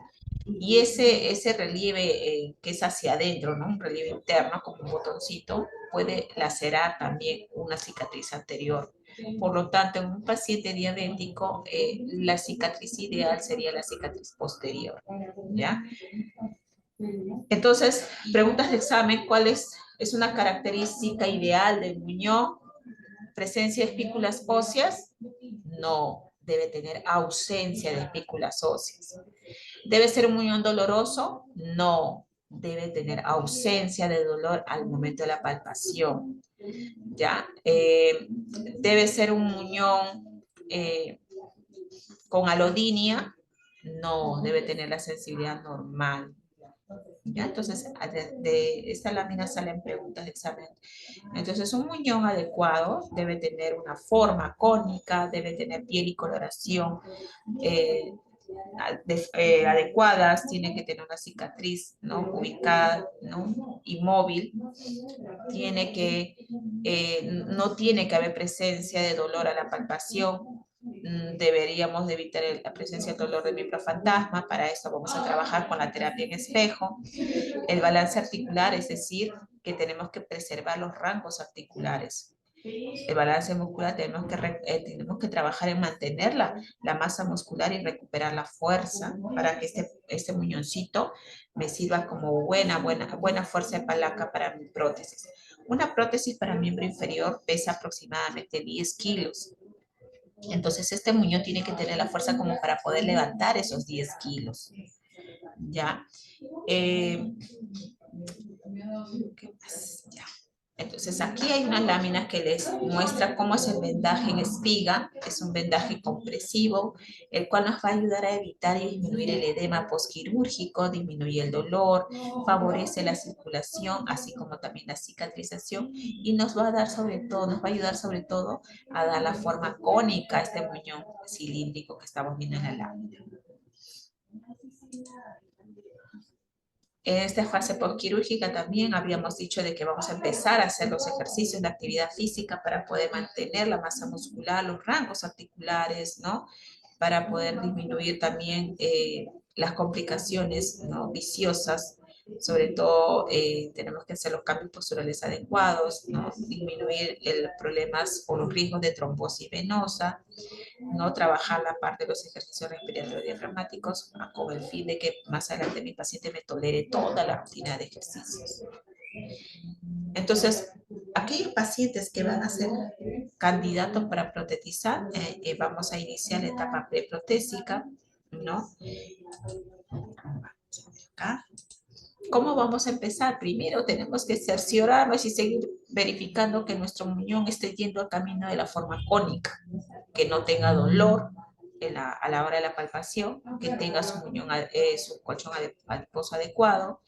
Y ese relieve que es hacia adentro, ¿no? Un relieve interno, como un botoncito, puede lacerar también una cicatriz anterior. Por lo tanto, en un paciente diabético, la cicatriz ideal sería la cicatriz posterior, ¿ya? Entonces, preguntas de examen, ¿cuál es una característica ideal del muñón? ¿Presencia de espículas óseas? No, debe tener ausencia de espículas óseas. ¿Debe ser un muñón doloroso? No, debe tener ausencia de dolor al momento de la palpación. ¿Ya? ¿Debe ser un muñón con alodinia? No, debe tener la sensibilidad normal. ¿Ya? Entonces, de esta lámina salen preguntas de examen. Entonces, un muñón adecuado debe tener una forma cónica, debe tener piel y coloración adecuadas, tiene que tener una cicatriz, ¿no? Ubicada, ¿no? Y móvil, no tiene que haber presencia de dolor a la palpación, deberíamos de evitar la presencia del dolor de miembro fantasma. Para esto vamos a trabajar con la terapia en espejo. El balance articular, es decir, que tenemos que preservar los rangos articulares. El balance muscular tenemos que trabajar en mantener la masa muscular y recuperar la fuerza para que este muñoncito me sirva como buena fuerza de palanca para mi prótesis. Una prótesis para miembro inferior pesa aproximadamente 10 kilos. Entonces este muñón tiene que tener la fuerza como para poder levantar esos 10 kilos. ¿Ya? ¿Qué más? Ya. Entonces aquí hay unas láminas que les muestra cómo es el vendaje en espiga. Es un vendaje compresivo, el cual nos va a ayudar a evitar y disminuir el edema postquirúrgico, disminuye el dolor, favorece la circulación, así como también la cicatrización, y nos va a dar nos va a ayudar sobre todo a dar la forma cónica a este muñón cilíndrico que estamos viendo en la lámina. En esta fase postquirúrgica también habíamos dicho de que vamos a empezar a hacer los ejercicios de actividad física para poder mantener la masa muscular, los rangos articulares, ¿no? Para poder disminuir también las complicaciones, ¿no?, viciosas. Sobre todo tenemos que hacer los cambios posturales adecuados, ¿no? Disminuir los problemas o los riesgos de trombosis venosa, no trabajar la parte de los ejercicios respiratorios diafragmáticos con el fin de que más adelante mi paciente me tolere toda la rutina de ejercicios. Entonces, aquellos pacientes que van a ser candidatos para protetizar, vamos a iniciar la etapa preprotésica, ¿no? Acá. ¿Cómo vamos a empezar? Primero tenemos que cerciorarnos y seguir verificando que nuestro muñón esté yendo al camino de la forma cónica, que no tenga dolor a la hora de la palpación, que tenga su muñón, su colchón adiposo adecuado,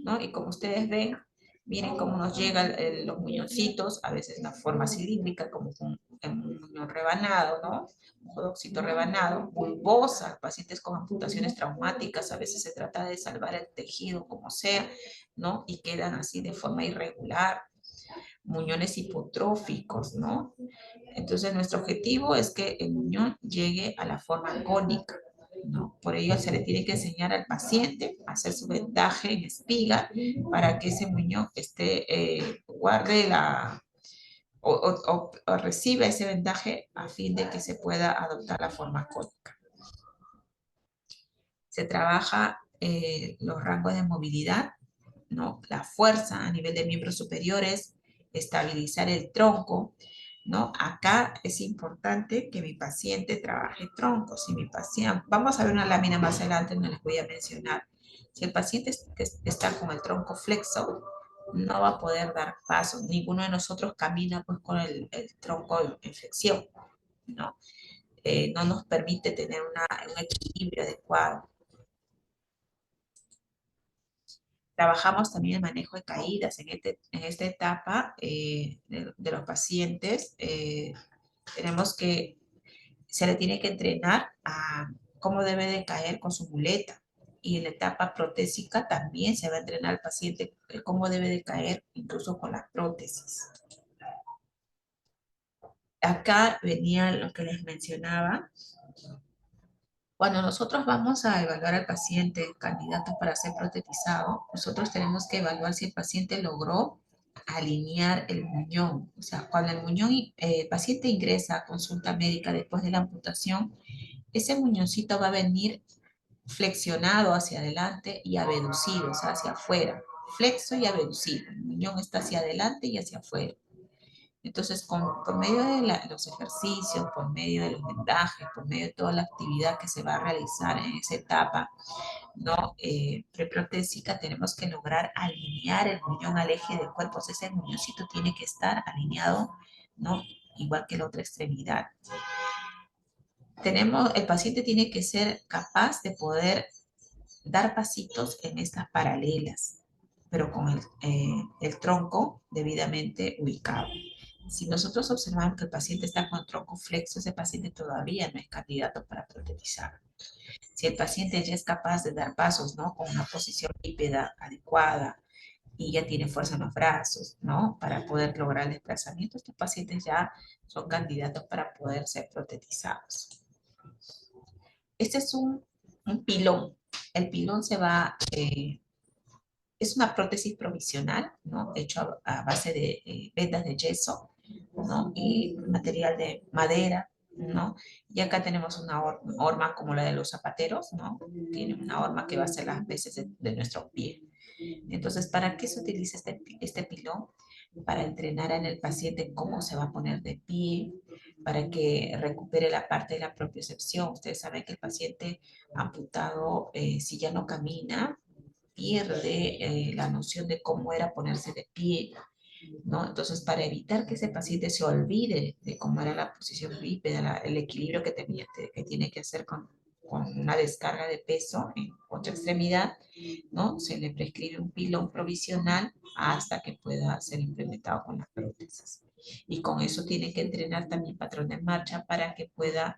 ¿no? Y como ustedes ven, miren cómo nos llegan los muñoncitos, a veces en forma cilíndrica, como un muñón rebanado, ¿no? Un jodoncito rebanado, bulbosa, pacientes con amputaciones traumáticas, a veces se trata de salvar el tejido como sea, ¿no? Y quedan así de forma irregular, muñones hipotróficos, ¿no? Entonces, nuestro objetivo es que el muñón llegue a la forma cónica, ¿no? Por ello, se le tiene que enseñar al paciente a hacer su vendaje en espiga para que ese muñón guarde o reciba ese vendaje a fin de que se pueda adoptar la forma cónica. Se trabaja los rangos de movilidad, ¿no? La fuerza a nivel de miembros superiores, estabilizar el tronco, ¿no? Acá es importante que mi paciente trabaje tronco. Si mi paciente, vamos a ver una lámina más adelante donde les voy a mencionar. Si el paciente está con el tronco flexo, no va a poder dar pasos. Ninguno de nosotros camina pues con el tronco en flexión, ¿no? No nos permite tener un equilibrio adecuado. Trabajamos también el manejo de caídas. En esta etapa de los pacientes, tenemos que, se le tiene que entrenar a cómo debe de caer con su muleta. Y en la etapa protésica también se va a entrenar al paciente cómo debe de caer incluso con las prótesis. Acá venía lo que les mencionaba. Cuando nosotros vamos a evaluar al paciente candidato para ser protetizado, nosotros tenemos que evaluar si el paciente logró alinear el muñón. O sea, cuando el paciente ingresa a consulta médica después de la amputación, ese muñoncito va a venir flexionado hacia adelante y abducido, o sea, hacia afuera. Flexo y abducido. El muñón está hacia adelante y hacia afuera. Entonces, por medio de los ejercicios, por medio de los vendajes, por medio de toda la actividad que se va a realizar en esa etapa, ¿no? Preprotésica, tenemos que lograr alinear el muñón al eje del cuerpo. O sea, ese muñoncito tiene que estar alineado, ¿no? Igual que la otra extremidad. El paciente tiene que ser capaz de poder dar pasitos en estas paralelas, pero con el tronco debidamente ubicado. Si nosotros observamos que el paciente está con tronco flexo, ese paciente todavía no es candidato para protetizar. Si el paciente ya es capaz de dar pasos, ¿no? Con una posición bípeda adecuada, y ya tiene fuerza en los brazos, ¿no? Para poder lograr el desplazamiento, estos pacientes ya son candidatos para poder ser protetizados. Este es un pilón. El pilón es una prótesis provisional, ¿no? Hecho a base de vendas de yeso, ¿no? Y material de madera, ¿no? Y acá tenemos una horma como la de los zapateros, ¿no? Tiene una horma que va a ser las veces de nuestro pie. Entonces, ¿para qué se utiliza este pilón? Para entrenar en el paciente cómo se va a poner de pie, para que recupere la parte de la propiocepción. Ustedes saben que el paciente amputado, si ya no camina, pierde la noción de cómo era ponerse de pie, ¿no? Entonces, para evitar que ese paciente se olvide de cómo era la posición bípeda, el equilibrio que tiene que hacer con una descarga de peso en otra extremidad, ¿no? Se le prescribe un pilón provisional hasta que pueda ser implementado con las prótesis. Y con eso tiene que entrenar también patrón de marcha para que pueda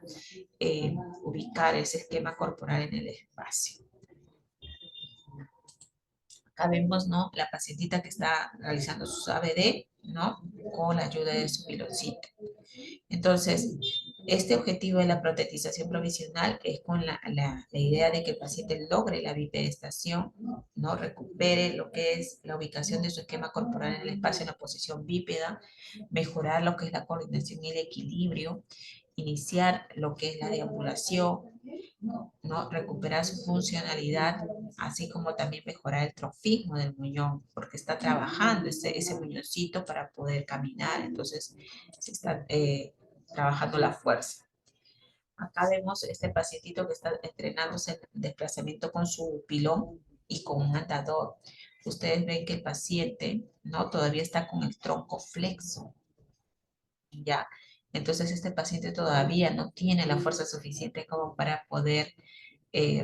ubicar ese esquema corporal en el espacio. Acá vemos, ¿no? La pacientita que está realizando su ABD, ¿no? Con la ayuda de su piloncito. Entonces, este objetivo de la protetización provisional es con la idea de que el paciente logre la bipedestación, ¿no? Recupere lo que es la ubicación de su esquema corporal en el espacio en la posición bípeda, mejorar lo que es la coordinación y el equilibrio, iniciar lo que es la deambulación, ¿no? Recuperar su funcionalidad, así como también mejorar el trofismo del muñón, porque está trabajando ese muñoncito para poder caminar, entonces se está trabajando la fuerza. Acá vemos este pacientito que está entrenándose en desplazamiento con su pilón y con un andador. Ustedes ven que el paciente, ¿no? Todavía está con el tronco flexo, ¿ya? Entonces este paciente todavía no tiene la fuerza suficiente como para poder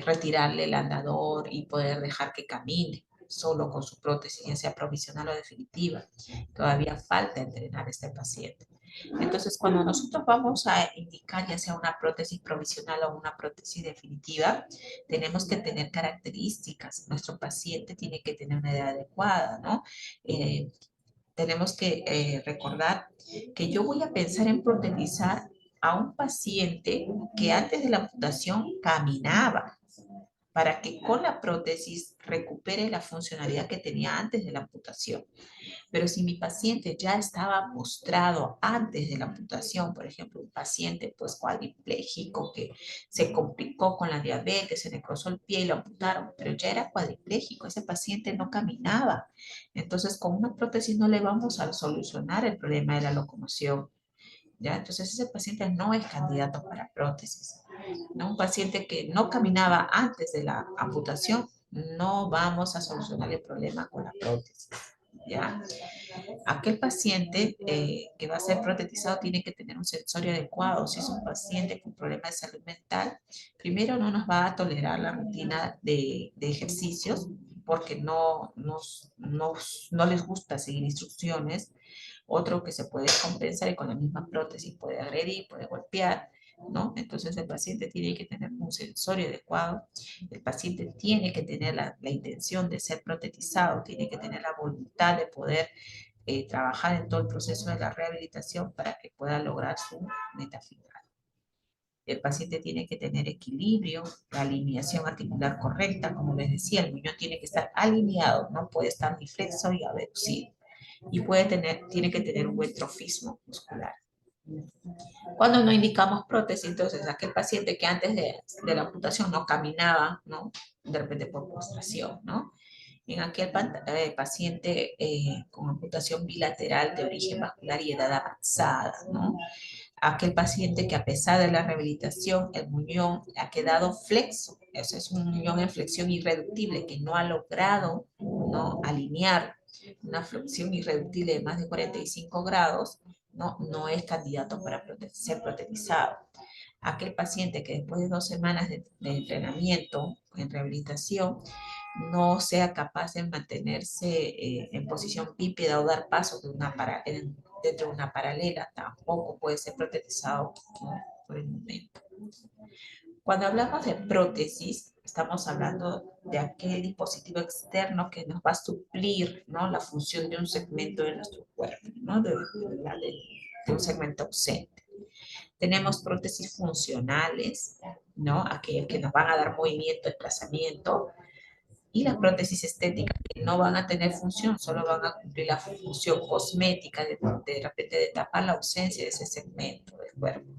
retirarle el andador y poder dejar que camine solo con su prótesis, ya sea provisional o definitiva. Todavía falta entrenar a este paciente. Entonces, cuando nosotros vamos a indicar ya sea una prótesis provisional o una prótesis definitiva, tenemos que tener características. Nuestro paciente tiene que tener una edad adecuada, ¿no? Tenemos que recordar que yo voy a pensar en protetizar a un paciente que antes de la amputación caminaba, para que con la prótesis recupere la funcionalidad que tenía antes de la amputación. Pero si mi paciente ya estaba postrado antes de la amputación, por ejemplo, un paciente pues cuadripléjico que se complicó con la diabetes, se necrosó el pie y lo amputaron, pero ya era cuadripléjico, ese paciente no caminaba. Entonces, con una prótesis no le vamos a solucionar el problema de la locomoción, ¿ya? Entonces, ese paciente no es candidato para prótesis, ¿no? Un paciente que no caminaba antes de la amputación, no vamos a solucionar el problema con la prótesis, ¿ya? Aquel paciente que va a ser protetizado tiene que tener un sensorio adecuado. Si es un paciente con problemas de salud mental, primero no nos va a tolerar la rutina de ejercicios porque no les gusta seguir instrucciones. Otro que se puede compensar y con la misma prótesis puede agredir, puede golpear, ¿no? Entonces el paciente tiene que tener un sensorio adecuado, el paciente tiene que tener la intención de ser protetizado, tiene que tener la voluntad de poder trabajar en todo el proceso de la rehabilitación para que pueda lograr su meta final. El paciente tiene que tener equilibrio, la alineación articular correcta, como les decía, el muñón tiene que estar alineado, no puede estar ni flexo ni abducido. Y tiene que tener un buen trofismo muscular. Cuando no indicamos prótesis, entonces aquel paciente que antes de la amputación no caminaba, ¿no? De repente por postración, ¿no? En aquel paciente con amputación bilateral de origen vascular y edad avanzada, ¿no? Aquel paciente que a pesar de la rehabilitación, el muñón ha quedado flexo, eso es un muñón en flexión irreductible que no ha logrado, ¿no? Alinear una flexión irreductible de más de 45 grados, no es candidato para ser protetizado. Aquel paciente que después de 2 semanas de entrenamiento en rehabilitación no sea capaz de mantenerse en posición bípeda o dar pasos dentro de una paralela, tampoco puede ser protetizado, ¿no? Por el momento. Cuando hablamos de prótesis, estamos hablando de aquel dispositivo externo que nos va a suplir, ¿no?, la función de un segmento de nuestro cuerpo, ¿no?, de un segmento ausente. Tenemos prótesis funcionales, ¿no?, aquellas que nos van a dar movimiento, desplazamiento, y las prótesis estéticas que no van a tener función, solo van a cumplir la función cosmética de repente de tapar la ausencia de ese segmento del cuerpo.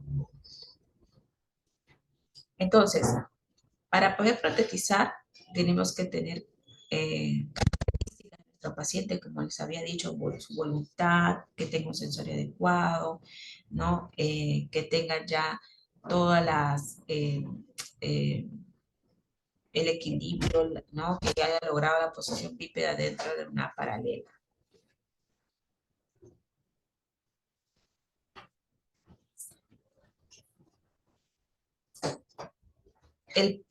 Entonces, para poder protetizar, tenemos que tener características de nuestro paciente, como les había dicho, su voluntad, que tenga un sensorio adecuado, ¿no? Que tenga ya todas las, el equilibrio, ¿no?, que haya logrado la posición bípeda dentro de una paralela.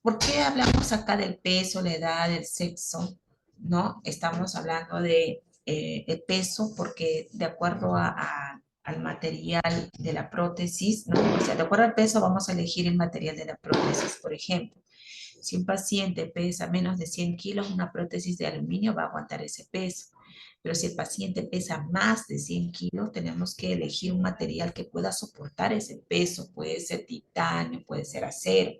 ¿Por qué hablamos acá del peso, la edad, el sexo? ¿No? Estamos hablando de el peso porque de acuerdo al material de la prótesis, ¿no? O sea, de acuerdo al peso vamos a elegir el material de la prótesis. Por ejemplo, si un paciente pesa menos de 100 kilos, una prótesis de aluminio va a aguantar ese peso. Pero si el paciente pesa más de 100 kilos, tenemos que elegir un material que pueda soportar ese peso. Puede ser titanio, puede ser acero.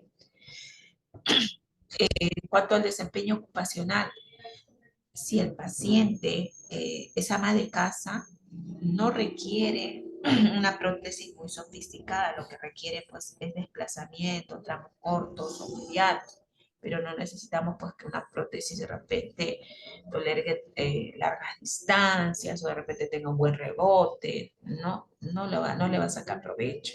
En cuanto al desempeño ocupacional, si el paciente es ama de casa, no requiere una prótesis muy sofisticada, lo que requiere pues es desplazamiento, tramos cortos o medianos, pero no necesitamos pues que una prótesis de repente tolere largas distancias o de repente tenga un buen rebote, no le va a sacar provecho.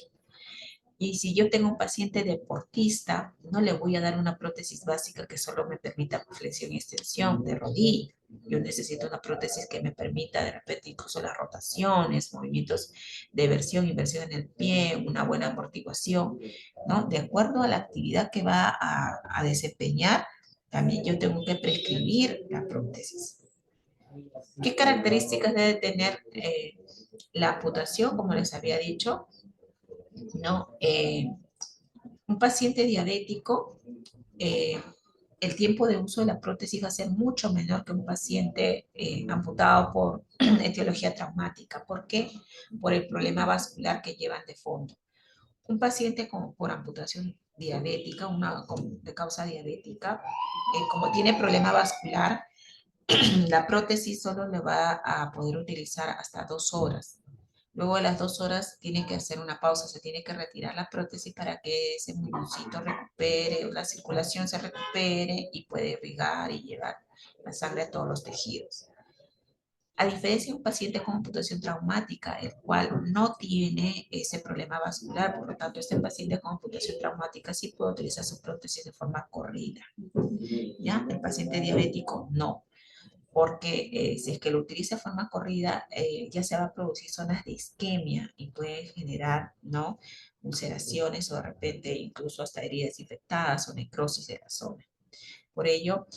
Y si yo tengo un paciente deportista, no le voy a dar una prótesis básica que solo me permita flexión y extensión de rodilla. Yo necesito una prótesis que me permita de repente incluso las rotaciones, movimientos de versión, inversión en el pie, una buena amortiguación, ¿no? De acuerdo a la actividad que va a desempeñar, también yo tengo que prescribir la prótesis. ¿Qué características debe tener la amputación? Como les había dicho, ¿no? Un paciente diabético, el tiempo de uso de la prótesis va a ser mucho menor que un paciente amputado por etiología traumática. ¿Por qué? Por el problema vascular que llevan de fondo. Un paciente por amputación diabética, de causa diabética, como tiene problema vascular, la prótesis solo le va a poder utilizar hasta 2 horas. Luego de las 2 horas tiene que hacer una pausa, se tiene que retirar la prótesis para que ese muñoncito recupere, la circulación se recupere y puede irrigar y llevar la sangre a todos los tejidos. A diferencia de un paciente con amputación traumática, el cual no tiene ese problema vascular, por lo tanto, este paciente con amputación traumática sí puede utilizar su prótesis de forma corrida. ¿Ya? El paciente diabético no, porque si es que lo utiliza de forma corrida, ya se va a producir zonas de isquemia y puede generar, ¿no?, ulceraciones o de repente incluso hasta heridas infectadas o necrosis de la zona. Por ello,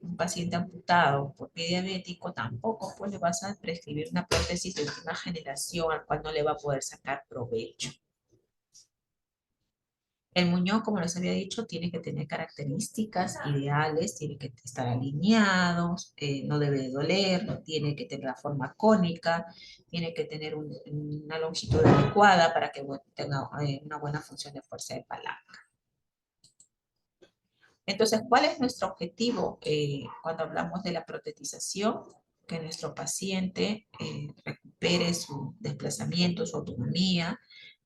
un paciente amputado por pie diabético tampoco pues, le vas a prescribir una prótesis de última generación al cual no le va a poder sacar provecho. El muñón, como les había dicho, tiene que tener características ideales, tiene que estar alineado, no debe de doler, tiene que tener la forma cónica, tiene que tener una longitud adecuada para que tenga una buena función de fuerza de palanca. Entonces, ¿cuál es nuestro objetivo cuando hablamos de la protetización? Que nuestro paciente recupere su desplazamiento, su autonomía,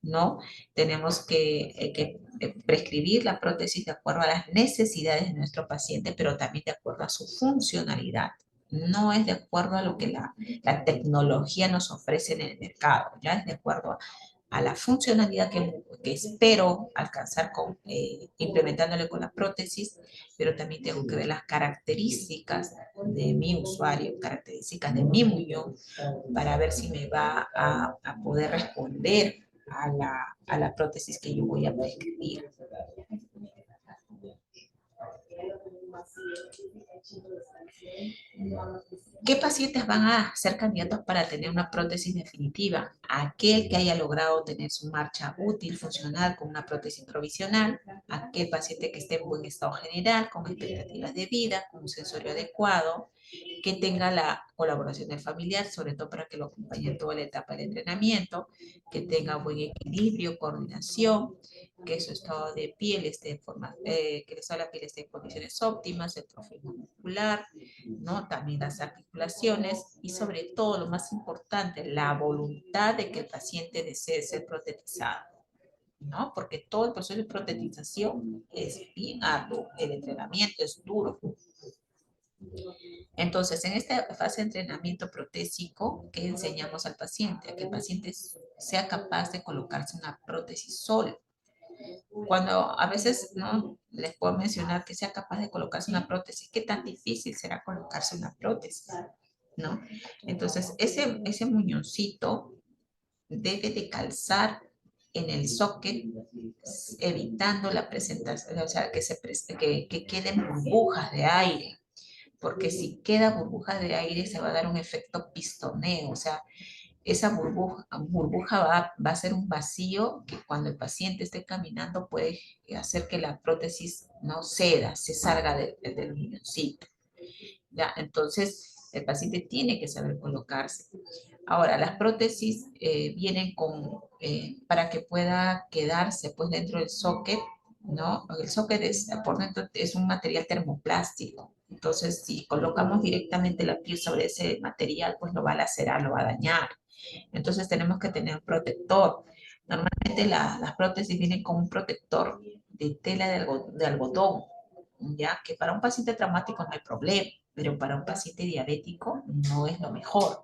¿no? Tenemos que prescribir la prótesis de acuerdo a las necesidades de nuestro paciente, pero también de acuerdo a su funcionalidad. No es de acuerdo a lo que la tecnología nos ofrece en el mercado, ya es de acuerdo a la funcionalidad que espero alcanzar implementándole con la prótesis, pero también tengo que ver las características de mi usuario, características de mi muñón, para ver si me va a poder responder a la prótesis que yo voy a prescribir. ¿Qué pacientes van a ser candidatos para tener una prótesis definitiva? Aquel que haya logrado tener su marcha útil, funcional, con una prótesis provisional, aquel paciente que esté en buen estado general, con expectativas de vida, con un sensorio adecuado, que tenga la colaboración del familiar, sobre todo para que lo acompañe en toda la etapa del entrenamiento, que tenga buen equilibrio, coordinación, que su estado de piel esté en forma, que el estado de la piel esté en condiciones óptimas, el trofismo muscular, ¿no? También las articulaciones y sobre todo, lo más importante, la voluntad de que el paciente desee ser protetizado, ¿no? Porque todo el proceso de protetización es bien arduo, el entrenamiento es duro. Entonces, en esta fase de entrenamiento protésico, ¿qué enseñamos al paciente? A que el paciente sea capaz de colocarse una prótesis solo. Cuando a veces no les puedo mencionar que sea capaz de colocarse una prótesis, ¿qué tan difícil será colocarse una prótesis? ¿No? Entonces, ese muñoncito debe de calzar en el socket, evitando la presentación, o sea, que queden burbujas de aire, porque si queda burbujas de aire se va a dar un efecto pistoneo, o sea, esa burbuja va a ser un vacío que cuando el paciente esté caminando puede hacer que la prótesis no ceda, se salga del muñoncito. ¿Ya? Entonces, el paciente tiene que saber colocarse. Ahora, las prótesis vienen para que pueda quedarse pues dentro del socket, ¿no? El socket por dentro es un material termoplástico. Entonces, si colocamos directamente la piel sobre ese material, pues lo va a lacerar, lo va a dañar. Entonces, tenemos que tener un protector. Normalmente las prótesis vienen con un protector de tela de algodón, ya que para un paciente traumático no hay problema, pero para un paciente diabético no es lo mejor.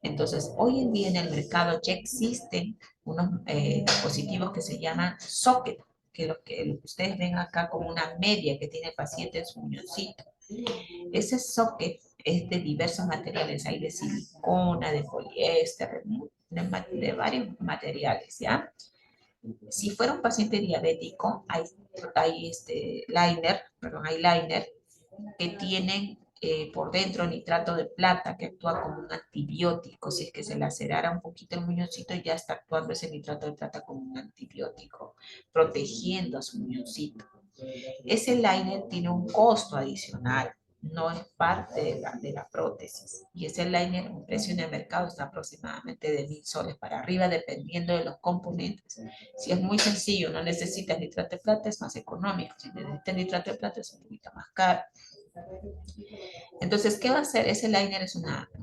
Entonces, hoy en día en el mercado ya existen unos dispositivos que se llaman socket, que lo que ustedes ven acá como una media que tiene el paciente en su muñoncito. Ese socket es de diversos materiales, hay de silicona, de poliéster, de varios materiales, ¿ya? Si fuera un paciente diabético, hay hay liner que tienen por dentro nitrato de plata que actúa como un antibiótico. Si es que se lacerara un poquito el muñoncito, ya está actuando ese nitrato de plata como un antibiótico, protegiendo a su muñoncito. Ese liner tiene un costo adicional, no es parte de la prótesis. Y ese liner, un precio en el mercado está aproximadamente de 1.000 soles para arriba, dependiendo de los componentes. Si es muy sencillo, no necesitas nitrato de plata, es más económico. Si necesitas nitrato de plata, es un poquito más caro. Entonces, ¿qué va a hacer? Ese liner es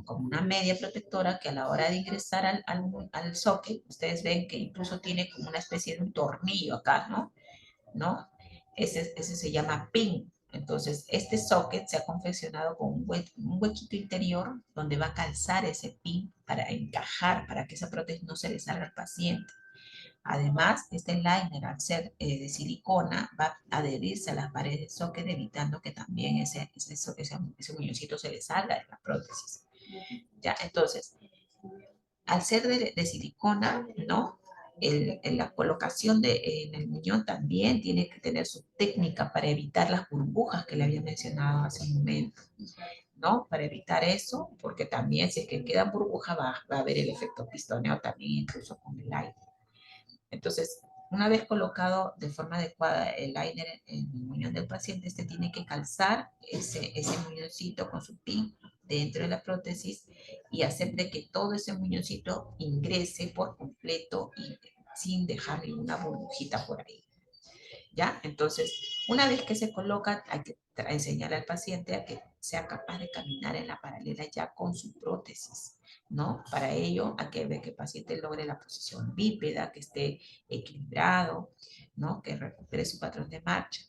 como una media protectora que a la hora de ingresar al socket, ustedes ven que incluso tiene como una especie de un tornillo acá, ¿no? Ese se llama pin. Entonces, este socket se ha confeccionado con un huequito interior donde va a calzar ese pin para encajar, para que esa prótesis no se le salga al paciente. Además, este liner, al ser de silicona, va a adherirse a las paredes del socket, evitando que también ese muñoncito se le salga de la prótesis. ¿Ya? Entonces, al ser de silicona, ¿no? La colocación en el muñón también tiene que tener su técnica para evitar las burbujas que le había mencionado hace un momento, ¿no? Para evitar eso, porque también si es que queda burbuja va a haber el efecto pistoneo también incluso con el aire. Entonces, una vez colocado de forma adecuada el liner en el muñón del paciente, este tiene que calzar ese muñoncito con su pin dentro de la prótesis y hacer de que todo ese muñoncito ingrese por completo y sin dejar ninguna burbujita por ahí. ¿Ya? Entonces, una vez que se coloca, hay que enseñar al paciente a que sea capaz de caminar en la paralela ya con su prótesis, ¿no? Para ello, hay que ver que el paciente logre la posición bípeda, que esté equilibrado, ¿no? Que recupere su patrón de marcha.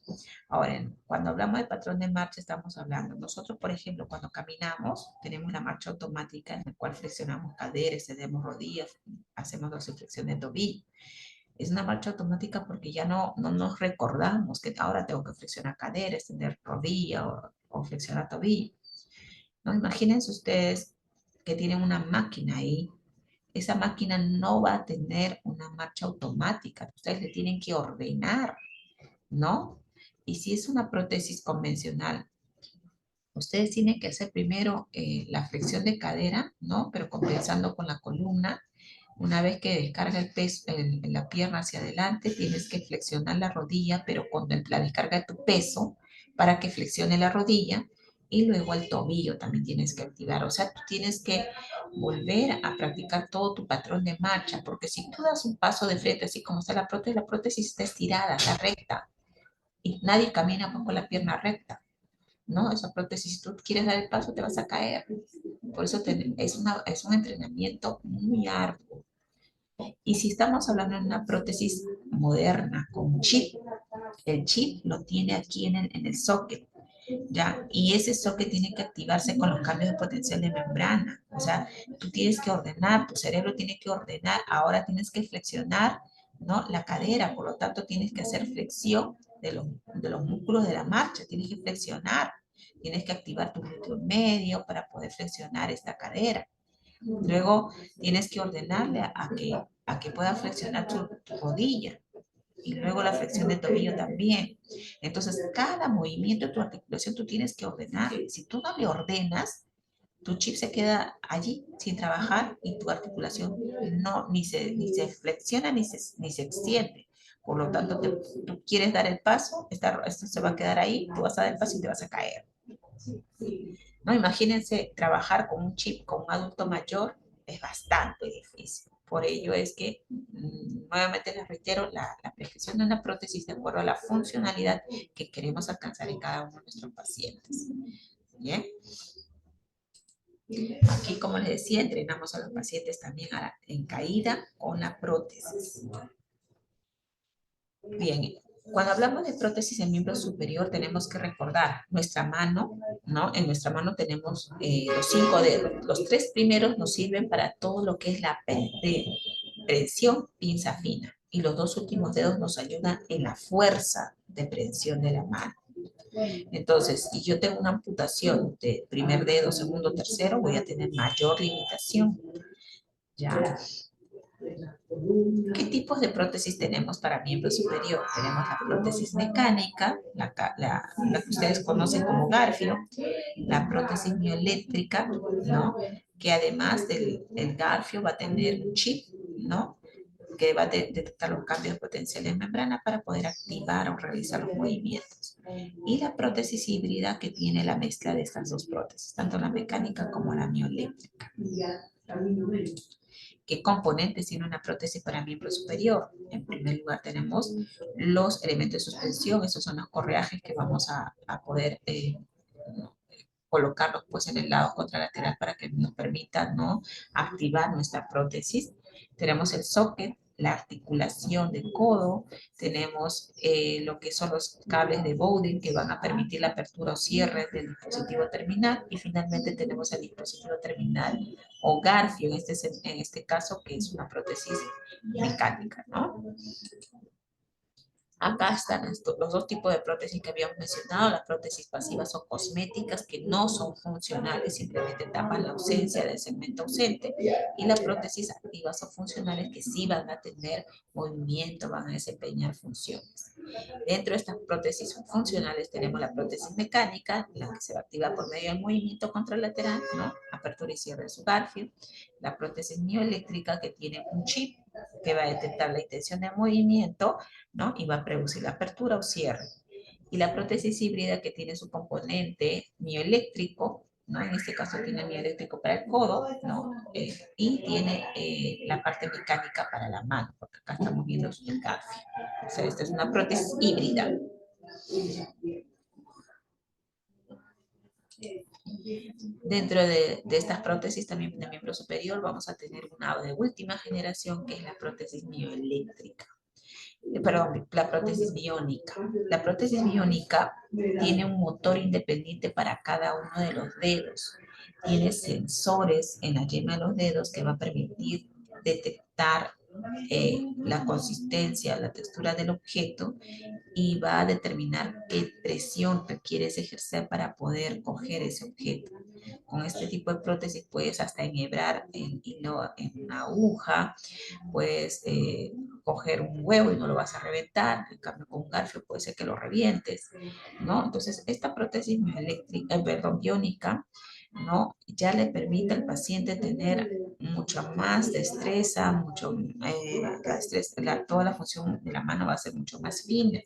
Ahora, cuando hablamos de patrón de marcha, estamos hablando, nosotros, por ejemplo, cuando caminamos, tenemos la marcha automática en la cual flexionamos caderas, extendemos rodillas, hacemos dorsiflexión de tobillo. Es una marcha automática porque ya no nos recordamos que ahora tengo que flexionar cadera, extender rodilla o flexionar tobillo. ¿No? Imagínense ustedes que tienen una máquina ahí. Esa máquina no va a tener una marcha automática. Ustedes le tienen que ordenar, ¿no? Y si es una prótesis convencional, Ustedes tienen que hacer primero la flexión de cadera, ¿no? Pero compensando con la columna. Una vez que descarga el peso, la pierna hacia adelante, tienes que flexionar la rodilla, pero con la descarga de tu peso para que flexione la rodilla. Y luego el tobillo también tienes que activar. O sea, tú tienes que volver a practicar todo tu patrón de marcha, porque si tú das un paso de frente, así como está la prótesis está estirada, está recta, y nadie camina con la pierna recta, ¿no? Esa prótesis, si tú quieres dar el paso, te vas a caer. Por eso es un entrenamiento muy arduo. Y si estamos hablando de una prótesis moderna con chip, el chip lo tiene aquí en el socket, ¿ya? Y ese socket tiene que activarse con los cambios de potencial de membrana. O sea, tú tienes que ordenar, tu cerebro tiene que ordenar, ahora tienes que flexionar, ¿no? La cadera, por lo tanto tienes que hacer flexión de los músculos de la marcha, tienes que flexionar, tienes que activar tu glúteo medio para poder flexionar esta cadera. Luego tienes que ordenarle a que pueda flexionar tu rodilla y luego la flexión de tobillo también. Entonces, cada movimiento de tu articulación tú tienes que ordenarle. Si tú no le ordenas, tu chip se queda allí sin trabajar y tu articulación no, ni se flexiona ni se extiende. Por lo tanto, tú quieres dar el paso, esto se va a quedar ahí, tú vas a dar el paso y te vas a caer. ¿No? Imagínense trabajar con un chip, con un adulto mayor, es bastante difícil. Por ello es que, nuevamente les reitero, la prescripción de una prótesis de acuerdo a la funcionalidad que queremos alcanzar en cada uno de nuestros pacientes. ¿Bien? Aquí, como les decía, entrenamos a los pacientes también en caída con la prótesis. Bien, cuando hablamos de prótesis en miembro superior, tenemos que recordar nuestra mano, ¿no? En nuestra mano tenemos los 5 dedos. Los 3 primeros nos sirven para todo lo que es la prensión pinza fina. Y los 2 últimos dedos nos ayudan en la fuerza de prensión de la mano. Entonces, si yo tengo una amputación de primer dedo, segundo, tercero, voy a tener mayor limitación. ¿Ya? ¿Qué tipos de prótesis tenemos para miembro superior? Tenemos la prótesis mecánica, la que ustedes conocen como Garfio, la prótesis mioeléctrica, ¿no? Que además del Garfio va a tener un chip, ¿no? Que va a detectar los cambios de potencial en membrana para poder activar o realizar los movimientos. Y la prótesis híbrida que tiene la mezcla de estas dos prótesis, tanto la mecánica como la mioeléctrica. ¿Qué componentes tiene una prótesis para miembro superior? En primer lugar tenemos los elementos de suspensión, esos son los correajes que vamos a poder colocarlos pues en el lado contralateral para que nos permita, ¿no?, activar nuestra prótesis. Tenemos el socket, la articulación del codo, tenemos lo que son los cables de Bowden que van a permitir la apertura o cierre del dispositivo terminal, y finalmente tenemos el dispositivo terminal o Garfio en este caso, que es una prótesis mecánica, ¿no? Acá están los dos tipos de prótesis que habíamos mencionado. Las prótesis pasivas o cosméticas que no son funcionales, simplemente tapan la ausencia del segmento ausente. Y las prótesis activas o funcionales que sí van a tener movimiento, van a desempeñar funciones. Dentro de estas prótesis funcionales tenemos la prótesis mecánica, la que se va a activar por medio del movimiento contralateral, ¿no? Apertura y cierre de su Garfio. La prótesis mioeléctrica, que tiene un chip que va a detectar la intención de movimiento, ¿no? Y va a producir la apertura o cierre. Y la prótesis híbrida, que tiene su componente mioeléctrico, ¿no? En este caso tiene mioeléctrico para el codo, ¿no? Y tiene la parte mecánica para la mano, porque acá estamos viendo el Garfio. O sea, esta es una prótesis híbrida. Dentro de estas prótesis también de miembro superior vamos a tener una de última generación, que es la prótesis mioeléctrica. Perdón, la prótesis biónica. La prótesis biónica tiene un motor independiente para cada uno de los dedos. Tiene sensores en la yema de los dedos que va a permitir detectar la consistencia, la textura del objeto, y va a determinar qué presión requieres ejercer para poder coger ese objeto. Con este tipo de prótesis puedes hasta enhebrar el hilo en una aguja, puedes coger un huevo y no lo vas a reventar, en cambio con un garfio puede ser que lo revientes, ¿no? Entonces, esta prótesis eléctrica, perdón, biónica, ¿no? Ya le permite al paciente tener mucha más destreza, toda la función de la mano va a ser mucho más fina,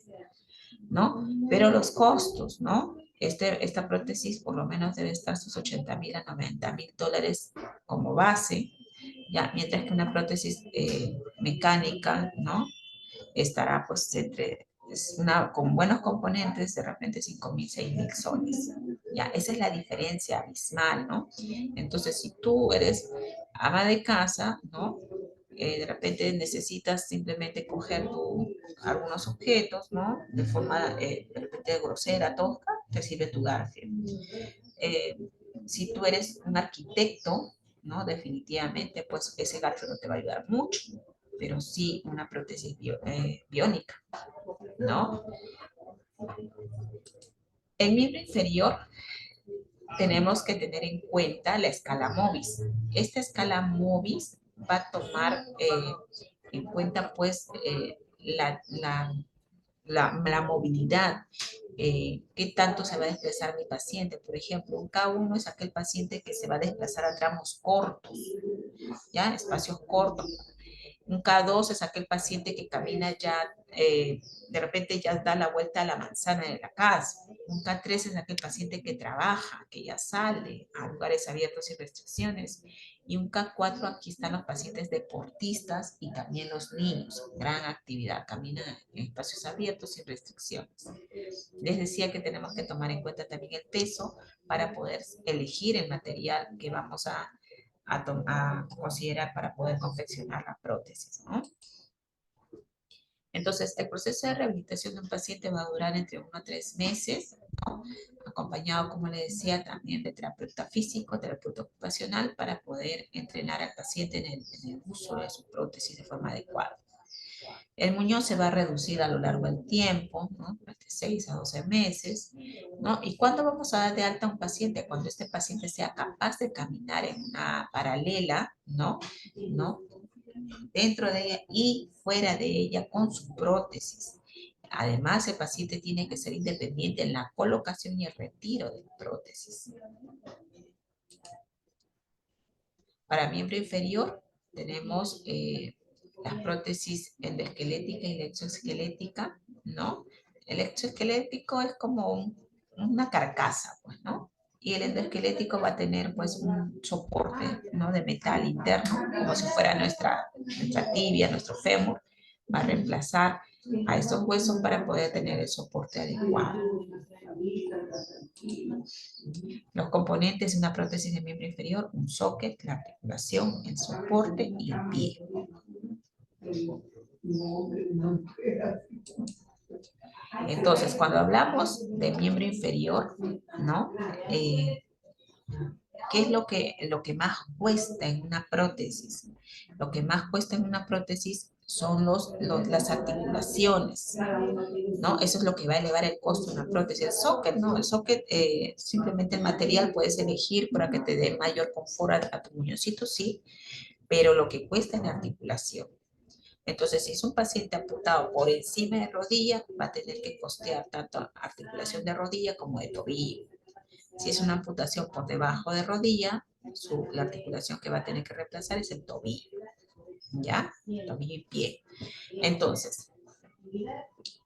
¿no? Pero los costos, ¿no? Esta prótesis por lo menos debe estar sus 80.000 a 90.000 dólares como base, ya, mientras que una prótesis mecánica, ¿no? Estará pues con buenos componentes, de repente 5.000, 6.000 soles. Ya, esa es la diferencia abismal, ¿no? Entonces, si tú eres ama de casa, ¿no? De repente necesitas simplemente coger algunos objetos, ¿no? De forma, de repente, grosera, tosca, te sirve tu garfio. Eh, si tú eres un arquitecto, ¿no? Definitivamente, pues ese garfio no te va a ayudar mucho, pero sí una prótesis biónica, ¿no? El miembro inferior tenemos que tener en cuenta la escala MOVIS. Esta escala MOVIS va a tomar en cuenta pues la movilidad, qué tanto se va a desplazar mi paciente. Por ejemplo, un K1 es aquel paciente que se va a desplazar a tramos cortos, ¿ya? Espacios cortos. Un K2 es aquel paciente que camina ya, de repente ya da la vuelta a la manzana de la casa. Un K3 es aquel paciente que trabaja, que ya sale a lugares abiertos sin restricciones. Y un K4, aquí están los pacientes deportistas y también los niños. Gran actividad, caminan en espacios abiertos sin restricciones. Les decía que tenemos que tomar en cuenta también el peso para poder elegir el material que vamos a considerar para poder confeccionar la prótesis, ¿no? Entonces, el proceso de rehabilitación de un paciente va a durar entre 1 a 3 meses, ¿no? Acompañado, como le decía, también de terapeuta físico, terapeuta ocupacional, para poder entrenar al paciente en el uso de su prótesis de forma adecuada. El muñón se va a reducir a lo largo del tiempo, ¿no? De 6 a 12 meses, ¿no? ¿Y cuándo vamos a dar de alta a un paciente? Cuando este paciente sea capaz de caminar en una paralela, ¿no? ¿No? Dentro de ella y fuera de ella con su prótesis. Además, el paciente tiene que ser independiente en la colocación y el retiro de la prótesis. Para miembro inferior tenemos las prótesis endoesquelética y la exoesquelética, ¿no? El exoesquelético es como una carcasa, pues, ¿no? Y el endoesquelético va a tener, pues, un soporte, ¿no? De metal interno, como si fuera nuestra tibia, nuestro fémur, va a reemplazar a estos huesos para poder tener el soporte adecuado. Los componentes de una prótesis de miembro inferior: un socket, la articulación, el soporte y el pie. Entonces, cuando hablamos de miembro inferior, ¿no? ¿Qué es lo que más cuesta en una prótesis? Lo que más cuesta en una prótesis son las articulaciones, ¿no? Eso es lo que va a elevar el costo de una prótesis. El socket, no, el socket, simplemente el material puedes elegir para que te dé mayor confort a tu muñoncito, sí, pero lo que cuesta es la articulación. Entonces, si es un paciente amputado por encima de rodilla, va a tener que costear tanto articulación de rodilla como de tobillo. Si es una amputación por debajo de rodilla, la articulación que va a tener que reemplazar es el tobillo, ¿ya? Tobillo y pie. Entonces,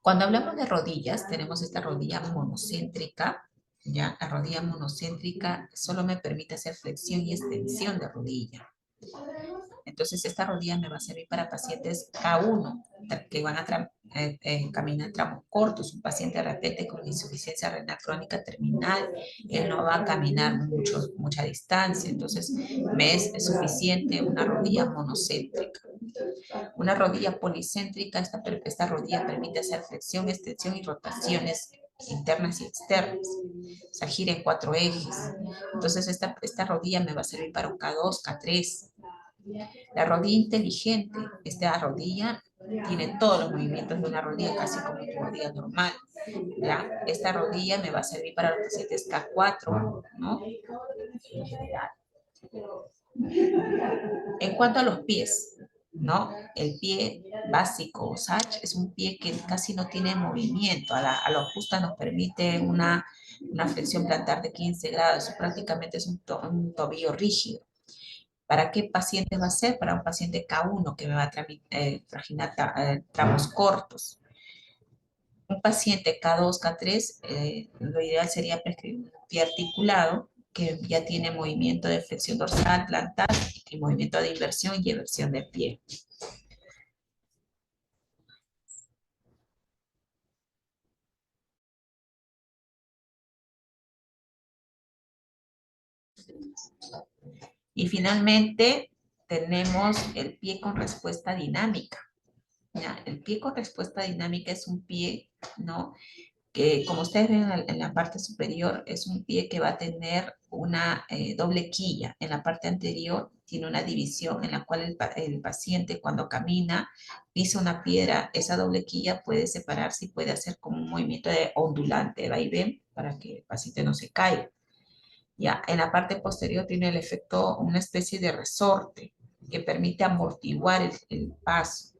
cuando hablamos de rodillas, tenemos esta rodilla monocéntrica, ¿ya? La rodilla monocéntrica solo me permite hacer flexión y extensión de rodilla. Entonces, esta rodilla me va a servir para pacientes K1, que van a caminar tramos cortos. Un paciente de repente con insuficiencia renal crónica terminal, él no va a caminar mucha distancia. Entonces, me es suficiente una rodilla monocéntrica. Una rodilla policéntrica, esta rodilla permite hacer flexión, extensión y rotaciones internas y externas. O sea, gira en 4 ejes. Entonces, esta rodilla me va a servir para un K2, K3. La rodilla inteligente, esta rodilla Tiene todos los movimientos de una rodilla, casi como tu rodilla normal. ¿Ya? Esta rodilla me va a servir para los pacientes K4, ¿no? En general. En cuanto a los pies, ¿no? El pie básico o Sach es un pie que casi no tiene movimiento. A lo justo nos permite una flexión plantar de 15 grados. Prácticamente es un tobillo rígido. ¿Para qué pacientes va a ser? Para un paciente K1 que me va a trajinar tramos cortos. Un paciente K2, K3, lo ideal sería prescribir un pie articulado que ya tiene movimiento de flexión dorsal, plantar y movimiento de inversión y eversión de pie. Y finalmente tenemos el pie con respuesta dinámica. ¿Ya? El pie con respuesta dinámica es un pie, ¿no? Que como ustedes ven en la parte superior, es un pie que va a tener una doble quilla. En la parte anterior tiene una división en la cual el paciente cuando camina, pisa una piedra, esa doble quilla puede separarse y puede hacer como un movimiento de ondulante, va y ven, para que el paciente no se caiga. Ya, en la parte posterior tiene el efecto, una especie de resorte que permite amortiguar el paso.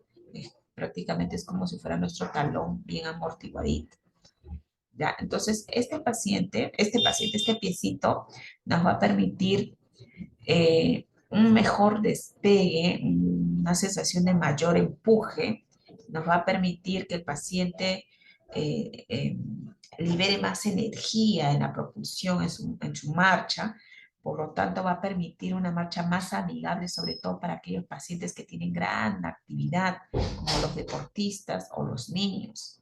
Prácticamente es como si fuera nuestro talón bien amortiguadito. ¿Ya? Entonces, este piecito nos va a permitir un mejor despegue, una sensación de mayor empuje, nos va a permitir que el paciente eh, eh, libere más energía en la propulsión, en su marcha, por lo tanto va a permitir una marcha más amigable, sobre todo para aquellos pacientes que tienen gran actividad, como los deportistas o los niños.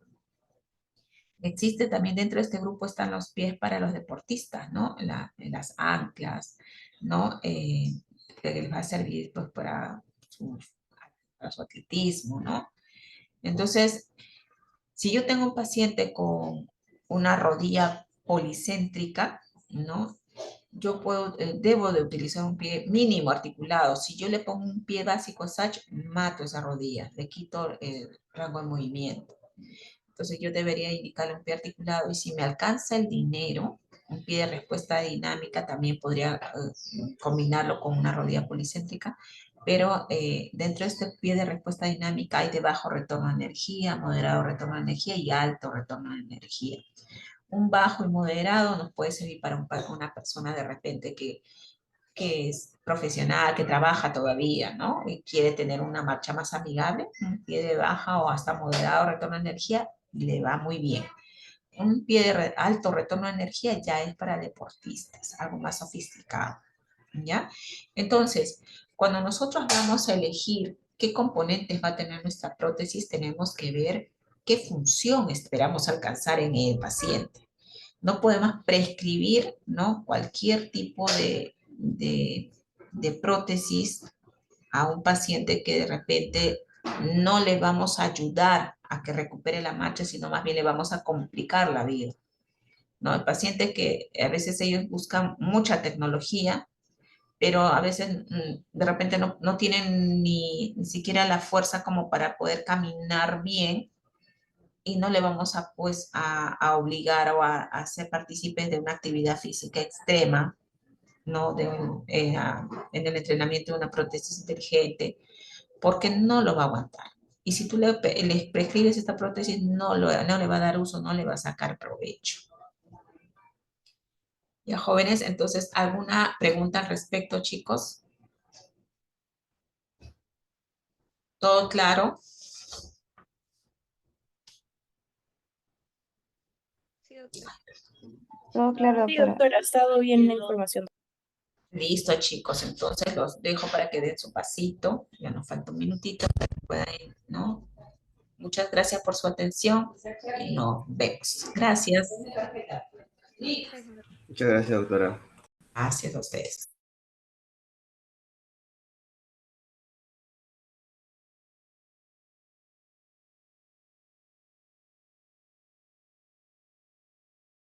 Existe también dentro de este grupo están los pies para los deportistas, ¿no? Las anclas, ¿no? Que les va a servir pues para su atletismo, ¿no? Entonces, si yo tengo un paciente con una rodilla policéntrica, ¿no? Debo de utilizar un pie mínimo articulado. Si yo le pongo un pie básico Sach, mato esa rodilla, le quito el rango de movimiento. Entonces yo debería indicarle un pie articulado y si me alcanza el dinero, un pie de respuesta dinámica también podría combinarlo con una rodilla policéntrica, pero dentro de este pie de respuesta dinámica hay de bajo retorno de energía, moderado retorno de energía y alto retorno de energía. Un bajo y moderado nos puede servir para una persona de repente que es profesional, que trabaja todavía, ¿no? Y quiere tener una marcha más amigable, un pie de baja o hasta moderado retorno de energía, le va muy bien. Un pie de alto retorno de energía ya es para deportistas, algo más sofisticado, ¿ya? Entonces, cuando nosotros vamos a elegir qué componentes va a tener nuestra prótesis, tenemos que ver qué función esperamos alcanzar en el paciente. No podemos prescribir, ¿no? Cualquier tipo de prótesis a un paciente que de repente no le vamos a ayudar a que recupere la marcha, sino más bien le vamos a complicar la vida, ¿no? El paciente que a veces ellos buscan mucha tecnología, pero a veces de repente no tienen ni siquiera la fuerza como para poder caminar bien y no le vamos a, pues, a obligar o a hacer partícipes de una actividad física extrema, ¿no? En el entrenamiento de una prótesis inteligente, porque no lo va a aguantar. Y si tú le prescribes esta prótesis, no le va a dar uso, no le va a sacar provecho. Ya, jóvenes, entonces, ¿alguna pregunta al respecto, chicos? ¿Todo claro? Todo claro, Sí, doctora. doctora, ha estado bien la información. Listo, chicos, entonces los dejo para que den su pasito. Ya nos falta un minutito para que puedan ir, ¿no? Muchas gracias por su atención y nos vemos. Gracias. Muchas gracias, doctora. Gracias a ustedes.